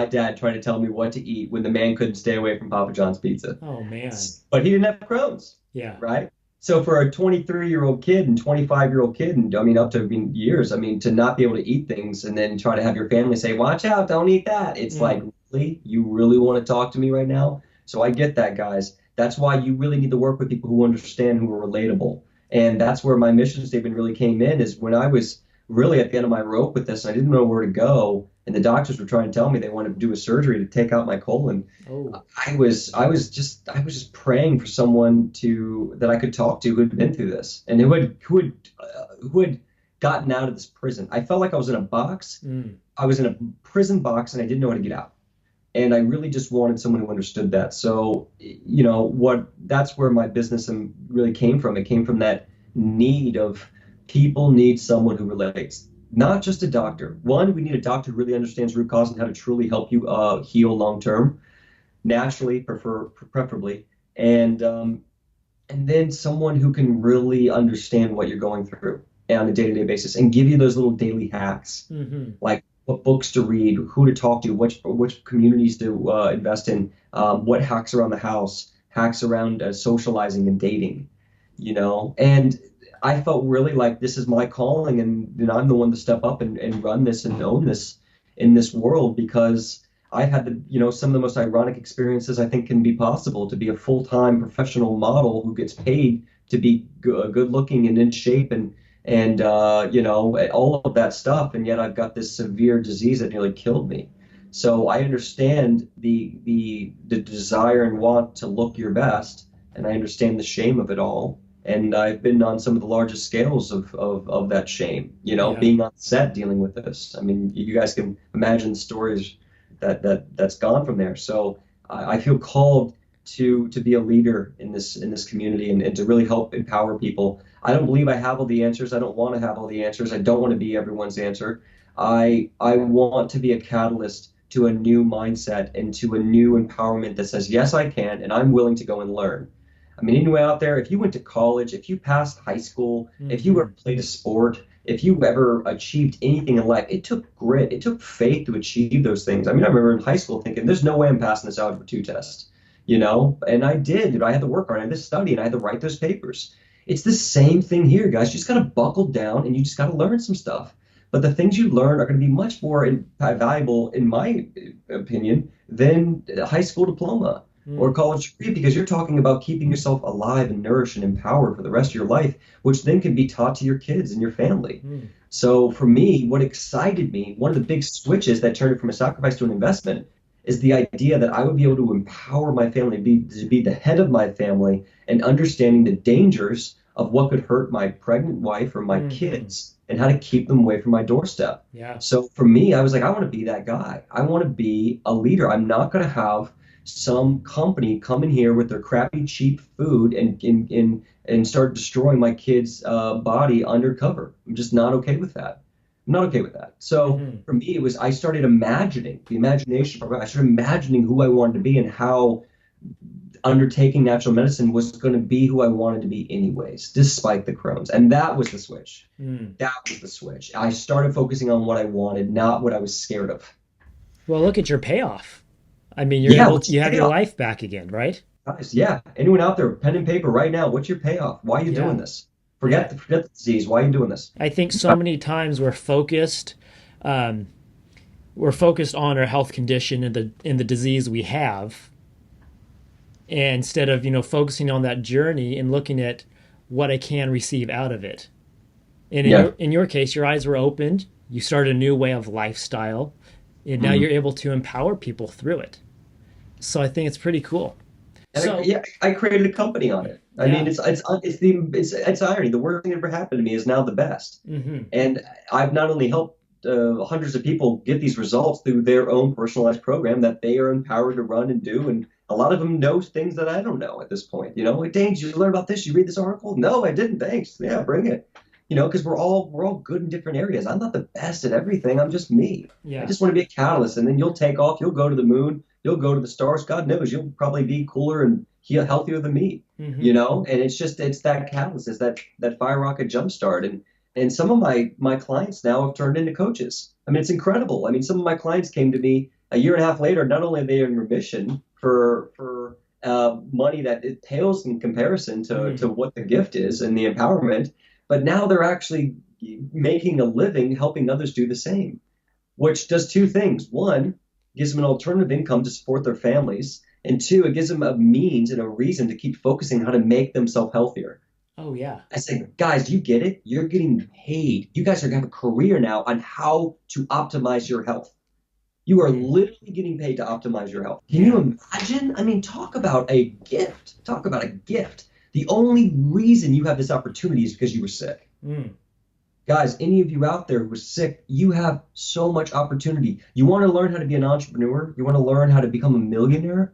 A: dad trying to tell me what to eat when the man couldn't stay away from Papa John's pizza.
B: oh man.
A: But he didn't have Crohn's,
B: Yeah.
A: right? So for a 23-year-old kid and 25-year-old kid, and I mean up to years, I mean to not be able to eat things and then try to have your family say, "Watch out, don't eat that." It's like,
B: Mm,
A: really, you really want to talk to me right now? So I get that, guys. That's why you really need to work with people who understand, who are relatable, and that's where my mission statement really came in. Is when I was really at the end of my rope with this, and I didn't know where to go, and the doctors were trying to tell me they wanted to do a surgery to take out my colon.
B: oh.
A: I was just praying for someone to that I could talk to who had been through this and who had gotten out of this prison. I felt like I was in a box.
B: Mm,
A: I was in a prison box and I didn't know how to get out. And I really just wanted someone who understood that. So, what that's where my business really came from. It came from that need of people need someone who relates. Not just a doctor. One, we need a doctor who really understands root cause and how to truly help you heal long term naturally, preferably, and then someone who can really understand what you're going through on a day-to-day basis and give you those little daily hacks,
B: mm-hmm.
A: like what books to read, who to talk to, which communities to invest in, what hacks around the house, hacks around socializing and dating, and I felt really like this is my calling, and I'm the one to step up and run this and own this in this world because I've had some of the most ironic experiences I think can be possible to be a full-time professional model who gets paid to be good looking and in shape and all of that stuff, and yet I've got this severe disease that nearly killed me. So I understand the desire and want to look your best, and I understand the shame of it all. And I've been on some of the largest scales of that shame,
B: Yeah.
A: being on set dealing with this. I mean, you guys can imagine the stories that's gone from there. So I feel called to be a leader in this community and to really help empower people. I don't believe I have all the answers. I don't want to have all the answers. I don't want to be everyone's answer. I want to be a catalyst to a new mindset and to a new empowerment that says, yes, I can, and I'm willing to go and learn. I mean, anyone out there, if you went to college, if you passed high school, if you ever
B: Mm-hmm.
A: played a sport, if you ever achieved anything in life, it took grit, it took faith to achieve those things. I mean, I remember in high school thinking, there's no way I'm passing this algebra 2 test, and I did. I had to work hard, I had to study, and I had to write those papers. It's the same thing here, guys. You just got to buckle down and you just got to learn some stuff. But the things you learn are going to be much more valuable, in my opinion, than a high school diploma or
B: Mm,
A: college degree because you're talking about keeping yourself alive and nourished and empowered for the rest of your life, which then can be taught to your kids and your family.
B: mm,
A: So for me, what excited me, one of the big switches that turned it from a sacrifice to an investment, is the idea that I would be able to empower my family, to be the head of my family, and understanding the dangers of what could hurt my pregnant wife or my
B: mm-hmm.
A: kids and how to keep them away from my doorstep.
B: Yeah.
A: So for me, I was like, I want to be that guy. I want to be a leader. I'm not going to have some company come in here with their crappy, cheap food and start destroying my kid's body undercover. I'm just not okay with that. I'm not okay with that. So
B: Mm-hmm.
A: for me, it was I started imagining the imagination. I started imagining who I wanted to be and how undertaking natural medicine was going to be who I wanted to be anyways, despite the Crohn's. And that was the switch.
B: Mm.
A: That was the switch. I started focusing on what I wanted, not what I was scared of.
B: Well, look at your payoff. I mean,
A: Yeah, what's
B: you
A: your
B: have your
A: payoff?
B: life back again, right?
A: Guys, yeah. Anyone out there, pen and paper right now, what's your payoff? Why are you
B: Yeah.
A: doing this?
B: Yeah.
A: Forget the disease. Why are you doing this?
B: I think so many times um, we're focused on our health condition and the disease we have, and instead of focusing on that journey and looking at what I can receive out of it. And
A: Yeah.
B: in your case, your eyes were opened. You started a new way of lifestyle, and now
A: Mhm.
B: you're able to empower people through it. So I think it's pretty cool.
A: And
B: So
A: yeah, I created a company on it. I mean,
B: yeah.
A: it's irony. The worst thing that ever happened to me is now the best.
B: Hmm.
A: And I've not only helped hundreds of people get these results through their own personalized program that they are empowered to run and do A lot of them know things that I don't know at this point. Like, Dane, did you learn about this? You read this article? No, I didn't. Thanks. Yeah, bring it. Because we're all good in different areas. I'm not the best at everything. I'm just me. I
B: Yeah.
A: just want to be a catalyst, and then you'll take off. You'll go to the moon. You'll go to the stars. God knows, you'll probably be cooler and healthier than me.
B: Hmm.
A: And it's that catalyst, it's that fire rocket jumpstart, and some of my clients now have turned into coaches. I mean, it's incredible. I mean, some of my clients came to me a year and a half later. Not only are they in remission for money that it pales in comparison to
B: Mm.
A: what the gift is and the empowerment, but now they're actually making a living helping others do the same, which does two things. One, gives them an alternative income to support their families, and two, it gives them a means and a reason to keep focusing on how to make themselves healthier.
B: Oh yeah.
A: I say, guys, you get it? You're getting paid. You guys are going to have a career now on how to optimize your health. You are
B: Mm.
A: literally getting paid to optimize your health. Can you
B: Yeah.
A: imagine? I mean, talk about a gift. Talk about a gift. The only reason you have this opportunity is because you were sick.
B: Mm.
A: Guys, any of you out there who was sick, you have so much opportunity. You want to learn how to be an entrepreneur? You want to learn how to become a millionaire?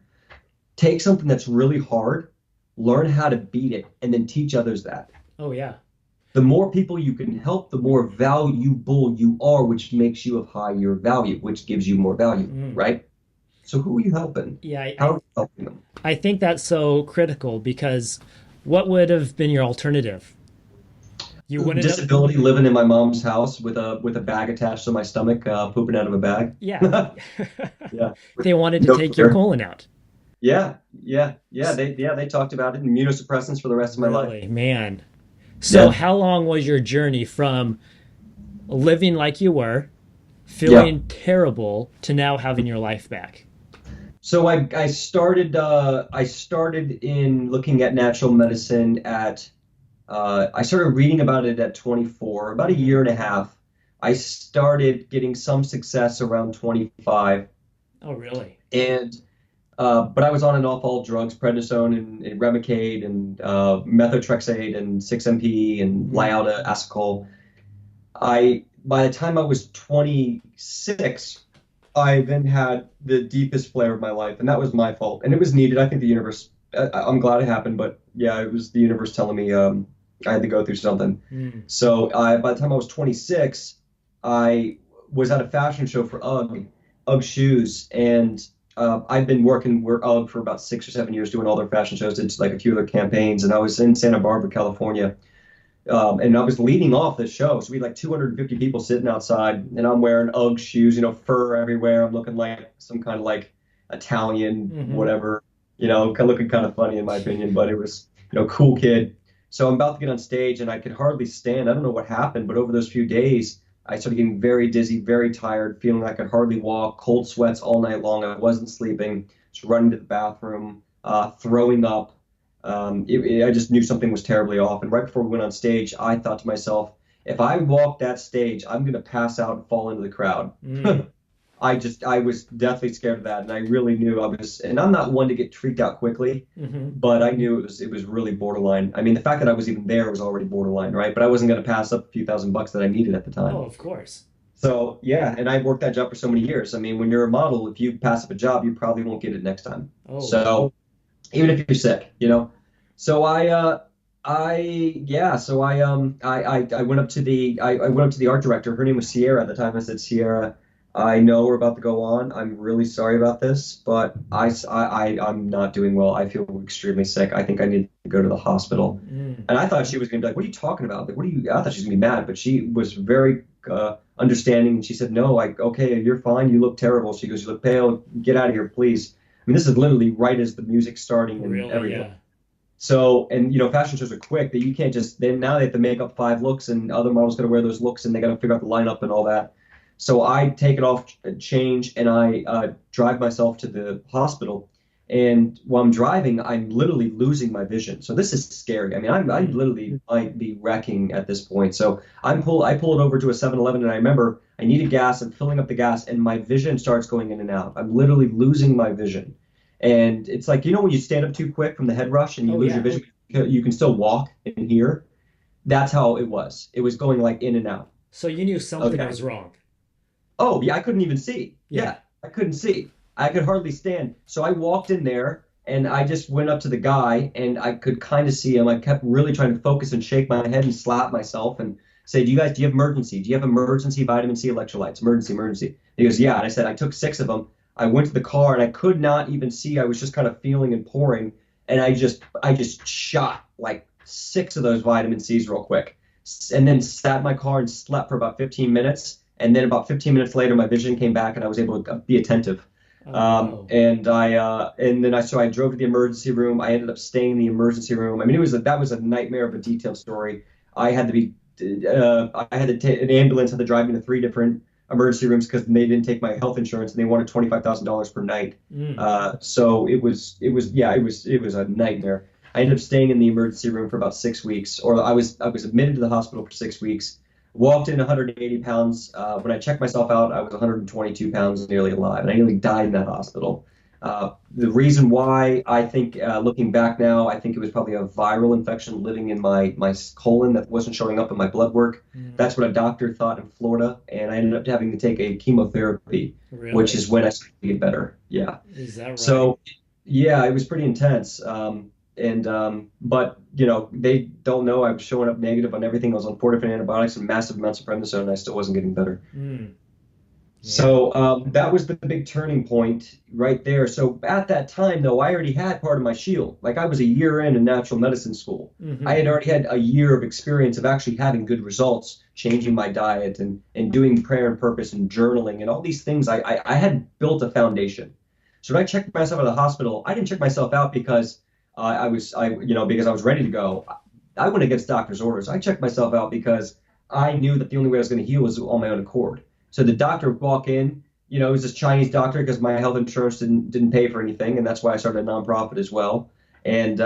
A: Take something that's really hard, learn how to beat it, and then teach others that.
B: Oh yeah.
A: The more people you can help, the more valuable you are, which makes you of higher value, which gives you more value,
B: Mm.
A: right? So who are you helping?
B: Yeah.
A: How are you helping them?
B: I think that's so critical because what would have been your alternative? You wouldn't have.
A: Disability, living in my mom's house with a bag attached to my stomach, pooping out of a bag.
B: Yeah.
A: Yeah,
B: They wanted to
A: no
B: take your
A: career.
B: colon out.
A: Yeah. They talked about it. Immunosuppressants for the rest of my life.
B: Really, man. So,
A: Yeah,
B: how long was your journey from living like you were,
A: yeah.
B: feeling terrible, to now having your life back?
A: So I started in looking at natural medicine at I started reading about it at 24, about a
B: Hmm.
A: year and a half. I started getting some success around 25,
B: Oh, really?
A: and but I was on and off all drugs, prednisone and Remicade and methotrexate and 6-MP and
B: Hmm.
A: Lialda, Asacol. I By the time I was 26, I then had the deepest flare of my life, and that was my fault, and it was needed. I think the universe. I'm glad it happened, but yeah, it was the universe telling me I had to go through something.
B: Mm.
A: So by the time I was 26, I was at a fashion show for UGG shoes, and I'd been working with UGG for about 6 or 7 years, doing all their fashion shows, did like a few of their campaigns, and I was in Santa Barbara, California, and I was leading off this show. So we had like 250 people sitting outside, and I'm wearing UGG shoes, fur everywhere. I'm looking like some kind of like Italian,
B: Hmm.
A: whatever, looking kind of funny in my opinion, but it was, cool kid. So I'm about to get on stage, and I could hardly stand. I don't know what happened, but over those few days, I started getting very dizzy, very tired, feeling like I could hardly walk, cold sweats all night long. I wasn't sleeping, just running to the bathroom, throwing up. I just knew something was terribly off. And right before we went on stage, I thought to myself, if I walk that stage, I'm going to pass out and fall into the crowd.
B: Mm.
A: I was deathly scared of that. And I really knew and I'm not one to get freaked out quickly,
B: Hmm.
A: but I knew it was really borderline. I mean, the fact that I was even there was already borderline, right? But I wasn't going to pass up a few $1,000 that I needed at the
B: Oh,
A: time.
B: of course.
A: So yeah, and I worked that job for so many years. I mean, when you're a model, if you pass up a job, you probably won't get it next time.
B: Oh.
A: So even if you're sick. So I went up to I went up to the art director. Her name was Sierra at the time. I said, Sierra, I know we're about to go on. I'm really sorry about this, but I'm not doing well. I feel extremely sick. I think I need to go to the hospital.
B: Mm.
A: And I thought she was gonna be like, what are you talking about? Like, I thought she was gonna be mad, but she was very understanding. And she said, no, okay, you're fine. You look terrible. She goes, you look pale. Get out of here, please. I mean, this is literally right as the music's starting and
B: Really?
A: everything.
B: Yeah.
A: So, and fashion shows are quick that you can't just, then now they have to make up 5 looks, and other models got to wear those looks, and they got to figure out the lineup and all that. So I take it off, change, and I drive myself to the hospital. And while I'm driving, I'm literally losing my vision. So this is scary. I mean, I
B: Mm.
A: literally might be wrecking at this point. So I pull it over to a 7-Eleven, and I remember I needed gas. I'm filling up the gas, and my vision starts going in and out. I'm literally losing my vision. And it's like, when you stand up too quick from the head rush and you
B: Oh,
A: lose your
B: yeah.
A: vision, you can still walk and hear. That's how it was. It was going like in and out.
B: So you knew something
A: Okay.
B: was wrong.
A: Oh, yeah, I couldn't even see.
B: Yeah.
A: Yeah, I couldn't see. I could hardly stand. So I walked in there and I just went up to the guy and I could kind of see him. I kept really trying to focus and shake my head and slap myself and say, do you have emergency? Do you have emergency vitamin C electrolytes? Emergency, emergency. He goes, yeah. And I said, I took 6 of them. I went to the car and I could not even see. I was just kind of feeling and pouring. And I just shot like 6 of those vitamin C's real quick and then sat in my car and slept for about 15 minutes. And then about 15 minutes later, my vision came back and I was able to be attentive.
B: Oh, wow.
A: So I drove to the emergency room. I ended up staying in the emergency room. I mean, that was a nightmare of a detailed story. I had to be, I had to take an ambulance, had to drive me to 3 different emergency rooms because they didn't take my health insurance and they wanted $25,000 per night.
B: Mm.
A: So it was a nightmare. I ended up staying in the emergency room for about 6 weeks, or I was admitted to the hospital for 6 weeks. Walked in 180 pounds. When I checked myself out, I was 122 pounds, nearly alive, and I nearly died in that hospital. The reason why I think, looking back now, I think it was probably a viral infection living in my colon that wasn't showing up in my blood work.
B: Mm.
A: That's what a doctor thought in Florida, and I ended up having to take a chemotherapy, which
B: Really?
A: is when I started to get better. Yeah.
B: Is that right?
A: So, yeah, it was pretty intense. But they don't know I was showing up negative on everything. I was on 4 different antibiotics and massive amounts of prednisone, and I still wasn't getting better.
B: Mm. Yeah.
A: So that was the big turning point right there. So at that time, though, I already had part of my shield. Like I was a year in natural medicine school. I
B: Hmm.
A: had already had a year of experience of actually having good results, changing my diet and doing prayer and purpose and journaling and all these things. I had built a foundation. So when I checked myself out of the hospital, I didn't check myself out because because I was ready to go. I went against doctor's orders. I checked myself out because I knew that the only way I was going to heal was on my own accord. So the doctor would walk in, it was this Chinese doctor because my health insurance didn't pay for anything, and that's why I started a nonprofit as well, and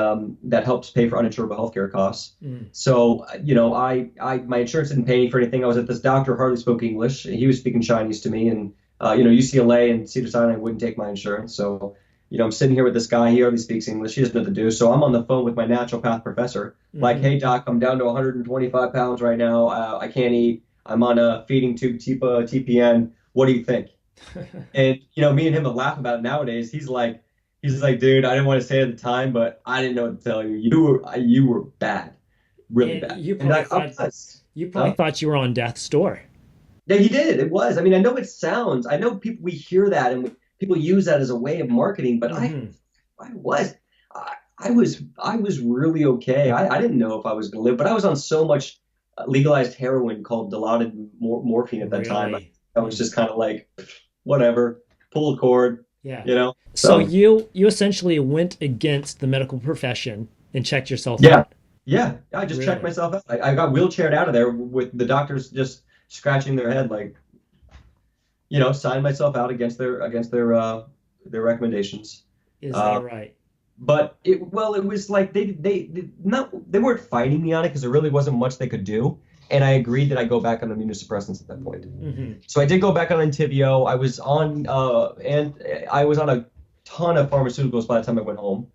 A: that helps pay for uninsurable healthcare costs.
B: Mm.
A: So I my insurance didn't pay for anything. I was at this doctor who hardly spoke English. He was speaking Chinese to me, and UCLA and Cedars-Sinai wouldn't take my insurance. So I'm sitting here with this guy. He hardly speaks English. He doesn't know what to do. So I'm on the phone with my naturopath professor, like,
B: Hmm.
A: hey doc, I'm down to 125 pounds right now. I can't eat. I'm on a feeding tube TPN. What do you think? And me and him would laugh about it nowadays. He's like, dude, I didn't want to say it at the time, but I didn't know what to tell you. You were bad, really
B: And
A: bad. And I was.
B: you probably
A: Huh?
B: thought you were on death's door.
A: Yeah, he did. It was. I mean, I know it sounds. I know people. We hear that and people use that as a way of marketing, but
B: Hmm.
A: I was. I was really okay. I didn't know if I was going to live, but I was on so much legalized heroin called Dilaudid morphine at that time.
B: Really?
A: I was
B: Mm.
A: just kind of like, whatever, pull a cord,
B: Yeah.
A: you know?
B: So
A: So,
B: you essentially went against the medical profession and checked yourself
A: yeah,
B: out.
A: yeah, I just checked
B: Really?
A: myself out. I got wheelchaired out of there with the doctors just scratching their head, like, signed myself out against their recommendations.
B: Is
A: Uh,
B: that right?
A: but it was like they weren't fighting me on it because there really wasn't much they could do. And I agreed that I go back on immunosuppressants at that point.
B: Hmm.
A: So I did go back on Entyvio. I was on a ton of pharmaceuticals by the time I went home.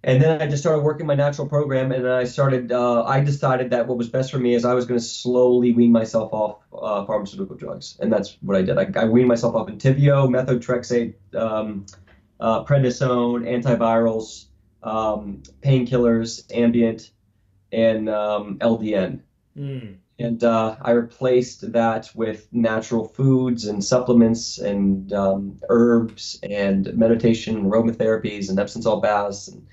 A: And then I just started working my natural program, and then I decided that what was best for me is I was going to slowly wean myself off pharmaceutical drugs, and that's what I did. I weaned myself off Entyvio, methotrexate, prednisone, antivirals, painkillers, ambient, and LDN.
B: Mm.
A: And I replaced that with natural foods and supplements and herbs and meditation, and aromatherapies, and Epsom salt baths and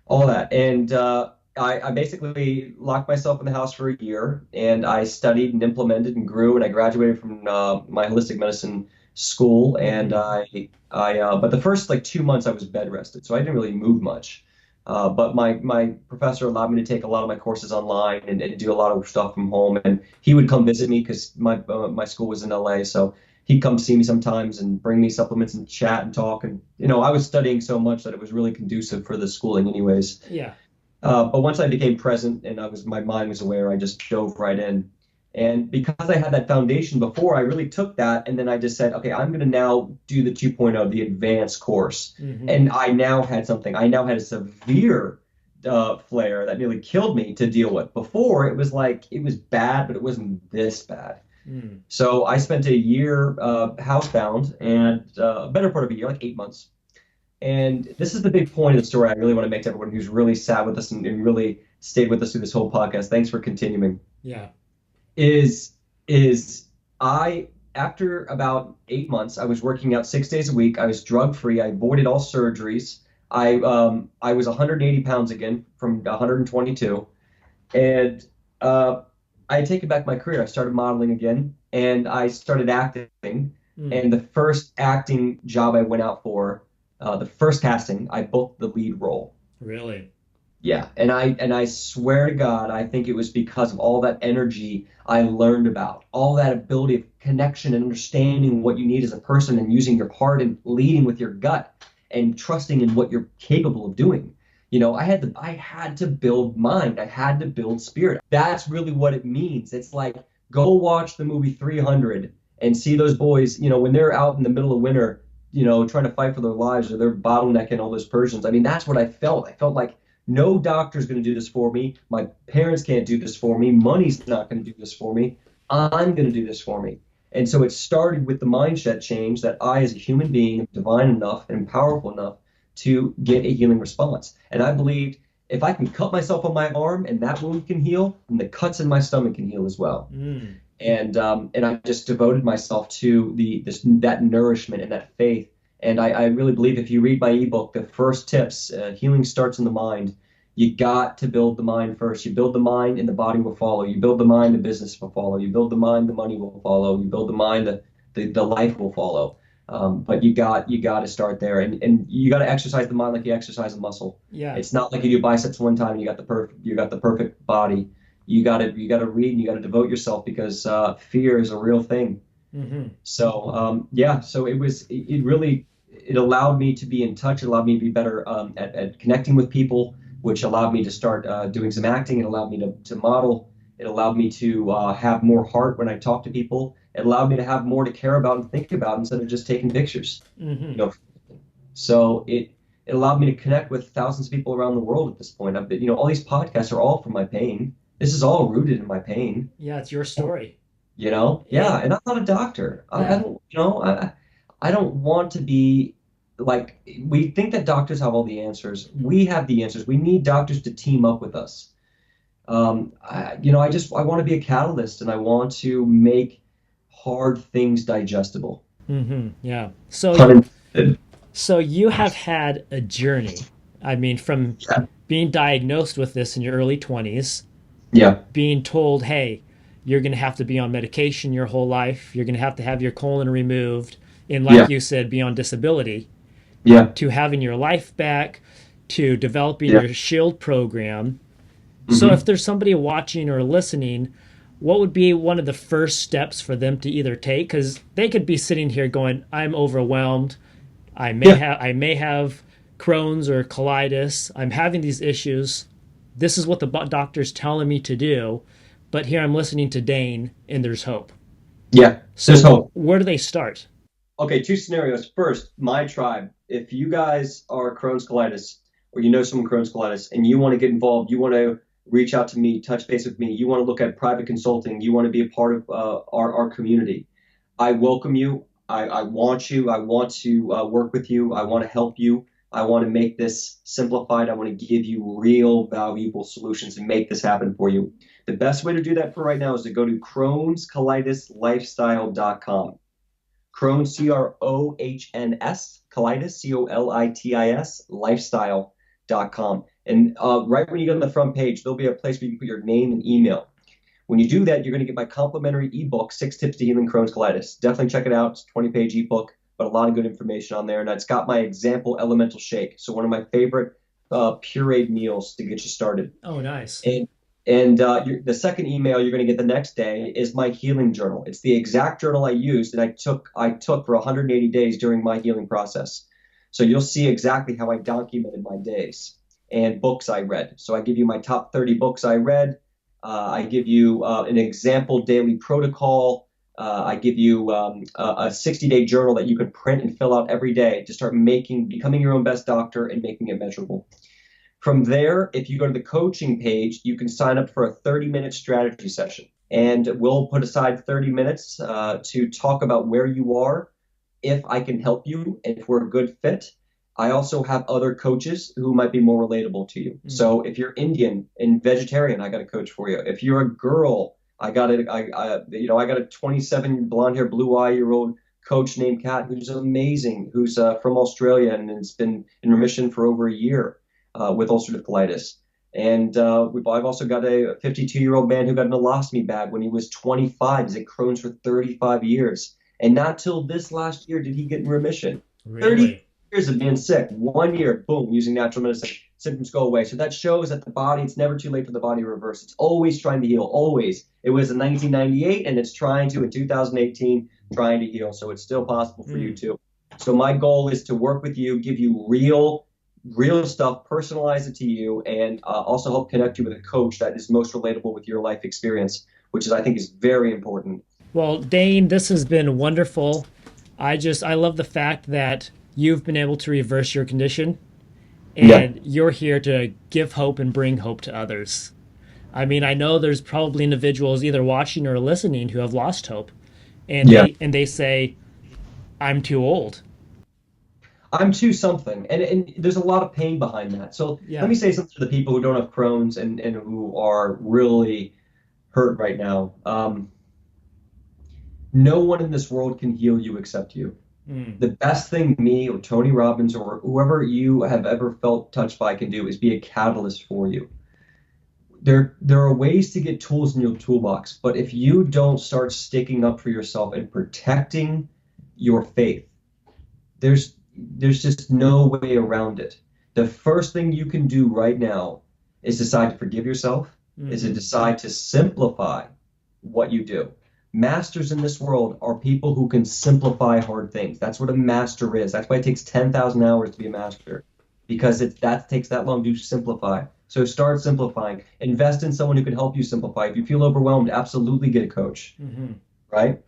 A: all that. And I basically locked myself in the house for a year, and I studied and implemented and grew. And I graduated from my holistic medicine school. And
B: Hmm.
A: but the first like 2 months I was bed rested, so I didn't really move much. But my professor allowed me to take a lot of my courses online and do a lot of stuff from home. And he would come visit me because my school was in LA, so he'd come see me sometimes and bring me supplements and chat and talk. And I was studying so much that it was really conducive for the schooling, anyways.
B: Yeah.
A: But once I became present and my mind was aware, I just dove right in. And because I had that foundation before, I really took that and then I just said, okay, I'm going to now do the 2.0, the advanced course.
B: Hmm.
A: And I now had something. I now had a severe flare that nearly killed me to deal with. Before, it was like, it was bad, but it wasn't this bad.
B: Mm.
A: So I spent a year housebound and a better part of a year, like 8 months. And this is the big point of the story I really want to make to everyone who's really sat with us and really stayed with us through this whole podcast. Thanks for continuing.
B: Yeah.
A: Is is I After about 8 months, I was working out 6 days a week. I was drug free. I avoided all surgeries. I was 180 pounds again from 122, and uh, I had taken back my career. I started modeling again, and I started acting.
B: Mm.
A: And the first acting job I went out for, the first casting, I booked the lead role.
B: Really?
A: Yeah, and I swear to God, I think it was because of all that energy I learned about, all that ability of connection and understanding what you need as a person and using your heart and leading with your gut and trusting in what you're capable of doing. I had to build mind. I had to build spirit. That's really what it means. It's like go watch the movie 300 and see those boys, when they're out in the middle of winter, trying to fight for their lives or they're bottlenecking all those Persians. I mean, that's what I felt. I felt like no doctor's going to do this for me. My parents can't do this for me. Money's not going to do this for me. I'm going to do this for me. And so it started with the mindset change that I, as a human being, am divine enough and powerful enough to get a healing response. And I believed if I can cut myself on my arm and that wound can heal, then the cuts in my stomach can heal as well.
B: Mm.
A: And I just devoted myself to that nourishment and that faith. And I really believe if you read my ebook, the first tips, healing starts in the mind. You got to build the mind first. You build the mind, and the body will follow. You build the mind, the business will follow. You build the mind, the money will follow. You build the mind, the life will follow. But you got to start there, and you got to exercise the mind like you exercise a muscle.
B: Yeah.
A: It's not like you do biceps one time and you got the perfect body. You got to read and you got to devote yourself because fear is a real thing.
B: Mm-hmm.
A: So yeah, so it really it allowed me to be in touch. It allowed me to be better at connecting with people, which allowed me to start doing some acting. It allowed me to model. It allowed me to have more heart when I talk to people. It allowed me to have more to care about and think about instead of just taking pictures. You
B: Mm-hmm.
A: know, so it allowed me to connect with thousands of people around the world at this point. I've been, all these podcasts are all from my pain. This is all rooted in my pain.
B: Yeah, it's your story.
A: Yeah,
B: It,
A: and I'm not a doctor. I
B: yeah.
A: don't, I don't want to be like we think that doctors have all the answers. We have the answers. We need doctors to team up with us. I want to be a catalyst and I want to make hard things digestible.
B: Mm-hmm. Yeah. So
A: Pun intended.
B: so you have had a journey. I mean, from
A: Yeah,
B: being diagnosed with this in your early 20s,
A: yeah,
B: being told, hey, you're going to have to be on medication your whole life, you're going to have your colon removed, and like
A: yeah,
B: you said, be on disability,
A: yeah,
B: to having your life back, to developing
A: yeah.
B: your shield program. So if
A: Hmm.
B: there's somebody watching or listening, what would be one of the first steps for them to either take? Because they could be sitting here going, I'm overwhelmed.
A: Yeah,
B: I may have Crohn's or colitis. I'm having these issues. This is what the doctor's telling me to do. But here I'm listening to Dane, and there's hope.
A: yeah. There's
B: So
A: hope.
B: where do they start?
A: Okay, two scenarios. First, my tribe. If you guys are Crohn's colitis, or you know someone Crohn's colitis, and you want to get involved, you want to reach out to me, touch base with me, you want to look at private consulting, you want to be a part of our community, I welcome you. I want you. I want to work with you. I want to help you. I want to make this simplified. I want to give you real valuable solutions and make this happen for you. The best way to do that for right now is to go to Crohn'sColitisLifestyle.com. Crohn, Crohns, colitis, Colitis, lifestyle.com. And right when you go to the front page, there'll be a place where you can put your name and email. When you do that, you're going to get my complimentary ebook, 6 Tips to Healing Crohn's Colitis. Definitely check it out. It's a 20-page ebook, but a lot of good information on there. And it's got my example elemental shake. So one of my favorite pureed meals to get you started.
B: Oh, nice.
A: And the second email you're going to get the next day is my healing journal. It's the exact journal I used and I took for 180 days during my healing process. So you'll see exactly how I documented my days and books I read. So I give you my top 30 books I read. I give you an example daily protocol. I give you a 60-day journal that you can print and fill out every day to start becoming your own best doctor and making it measurable. From there, if you go to the coaching page, you can sign up for a 30-minute strategy session. and we'll put aside 30 minutes to talk about where you are, if I can help you, if we're a good fit. I also have other coaches who might be more relatable to you.
B: Mm.
A: So if you're Indian and vegetarian, I got a coach for you. If you're a girl, I got a 27 blonde hair, blue eye year old coach named Kat, who's amazing, who's from Australia and has been in remission for over a year with ulcerative colitis. And I've also got a 52-year-old man who got an olostomy bag when he was 25. He's had Crohn's for 35 years. And not till this last year did he get in remission. 30
B: Really?
A: years of being sick. 1 year, boom, using natural medicine, symptoms go away. So that shows that the body, it's never too late for the body to reverse. It's always trying to heal, always. It was in 1998, and it's trying to in 2018, trying to heal. So it's still possible for you too. So my goal is to work with you, give you real stuff, personalize it to you, and also help connect you with a coach that is most relatable with your life experience, which is, I think, is very important.
B: Well, Dane, this has been wonderful. I love the fact that you've been able to reverse your condition
A: Yeah.
B: and you're here to give hope and bring hope to others. I mean, I know there's probably individuals either watching or listening who have lost hope and
A: Yeah.
B: they say, I'm too old.
A: I'm too something. And there's a lot of pain behind that. So let
B: Yeah.
A: me say something to the people who don't have Crohn's and who are really hurt right now. No one in this world can heal you except you.
B: Mm.
A: The best thing me or Tony Robbins or whoever you have ever felt touched by can do is be a catalyst for you. There are ways to get tools in your toolbox, but if you don't start sticking up for yourself and protecting your faith, there's just no way around it. The first thing you can do right now is decide to forgive yourself, is to
B: Hmm.
A: decide to simplify what you do. Masters in this world are people who can simplify hard things. That's what a master is. That's why it takes 10,000 hours to be a master, because that takes that long to simplify. So start simplifying. Invest in someone who can help you simplify. If you feel overwhelmed, absolutely get a coach,
B: Hmm.
A: right?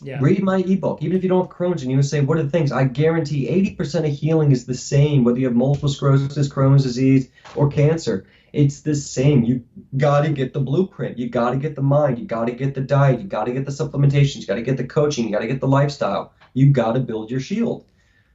B: Yeah.
A: Read my ebook. Even if you don't have Crohn's and you say, what are the things? I guarantee 80% of healing is the same, whether you have multiple sclerosis, Crohn's disease, or cancer. It's the same. You got to get the blueprint. You got to get the mind. You got to get the diet. You got to get the supplementations. You got to get the coaching. You got to get the lifestyle. You got to build your shield.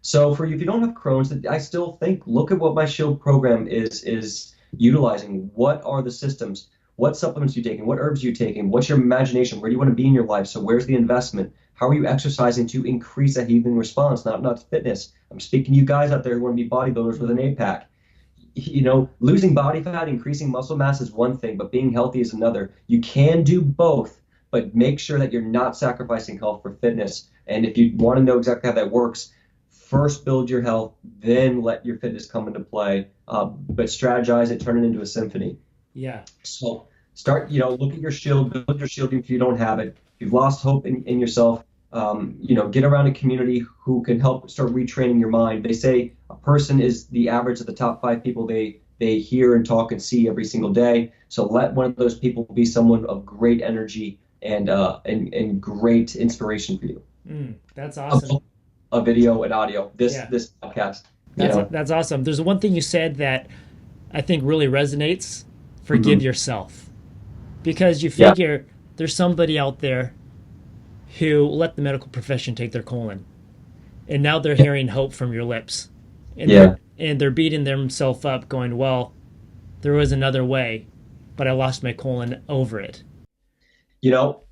A: So for you, if you don't have Crohn's, I still think look at what my shield program is utilizing. What are the systems? What supplements are you taking? What herbs are you taking? What's your imagination? Where do you want to be in your life? So where's the investment? How are you exercising to increase a healing response, not fitness? I'm speaking to you guys out there who want to be bodybuilders with an eight pack. Losing body fat, increasing muscle mass is one thing, but being healthy is another. You can do both, but make sure that you're not sacrificing health for fitness. And if you want to know exactly how that works, first build your health, then let your fitness come into play. But strategize it, turn it into a symphony.
B: Yeah.
A: So start, look at your shield, build your shield if you don't have it. If you've lost hope in yourself, get around a community who can help start retraining your mind. They say a person is the average of the top 5 people they hear and talk and see every single day. So let one of those people be someone of great energy and great inspiration for you.
B: That's awesome.
A: A video and audio,
B: Yeah.
A: this podcast.
B: That's awesome. There's one thing you said that I think really resonates. Forgive
A: Mhm.
B: yourself. Because you
A: Yeah,
B: figure there's somebody out there who let the medical profession take their colon. And now they're hearing hope from your lips. And
A: yeah.
B: they're beating themselves up going, well, there was another way, but I lost my colon over it.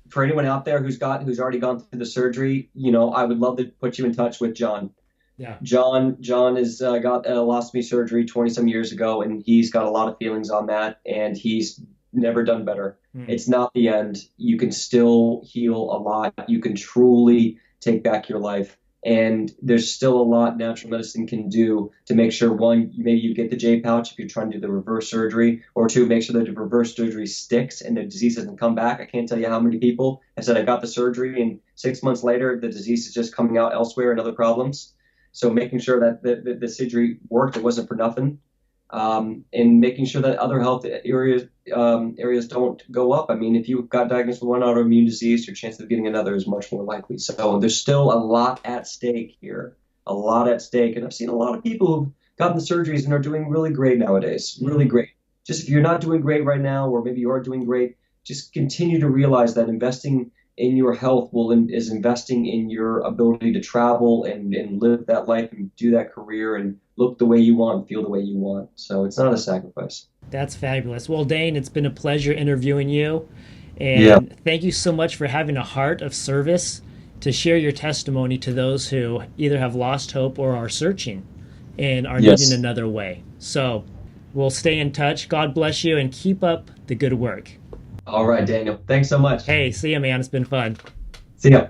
A: For anyone out there who's already gone through the surgery, I would love to put you in touch with John.
B: Yeah.
A: John has got a colostomy surgery 20 some years ago, and he's got a lot of feelings on that, and he's never done better.
B: Mm.
A: It's not the end. You can still heal a lot. You can truly take back your life. And there's still a lot natural medicine can do to make sure, one, maybe you get the J pouch if you're trying to do the reverse surgery, or two, make sure that the reverse surgery sticks and the disease doesn't come back. I can't tell you how many people have said I got the surgery and 6 months later the disease is just coming out elsewhere and other problems. So making sure that the surgery worked, it wasn't for nothing, and making sure that other health areas don't go up. I mean, if you got diagnosed with one autoimmune disease, your chance of getting another is much more likely. So there's still a lot at stake here, a lot at stake. And I've seen a lot of people who've gotten the surgeries and are doing really great nowadays, really
B: Mm.
A: great. Just if you're not doing great right now, or maybe you are doing great, just continue to realize that investing in your health is investing in your ability to travel and live that life and do that career and look the way you want, feel the way you want. So it's not a sacrifice.
B: That's fabulous. Well, Dane, it's been a pleasure interviewing you.
A: Yeah.
B: And thank you so much for having a heart of service to share your testimony to those who either have lost hope or are searching and are needing
A: Yes.
B: another way. So we'll stay in touch. God bless you and keep up the good work.
A: All right, Daniel. Thanks so much.
B: Hey, see you, man. It's been fun.
A: See ya.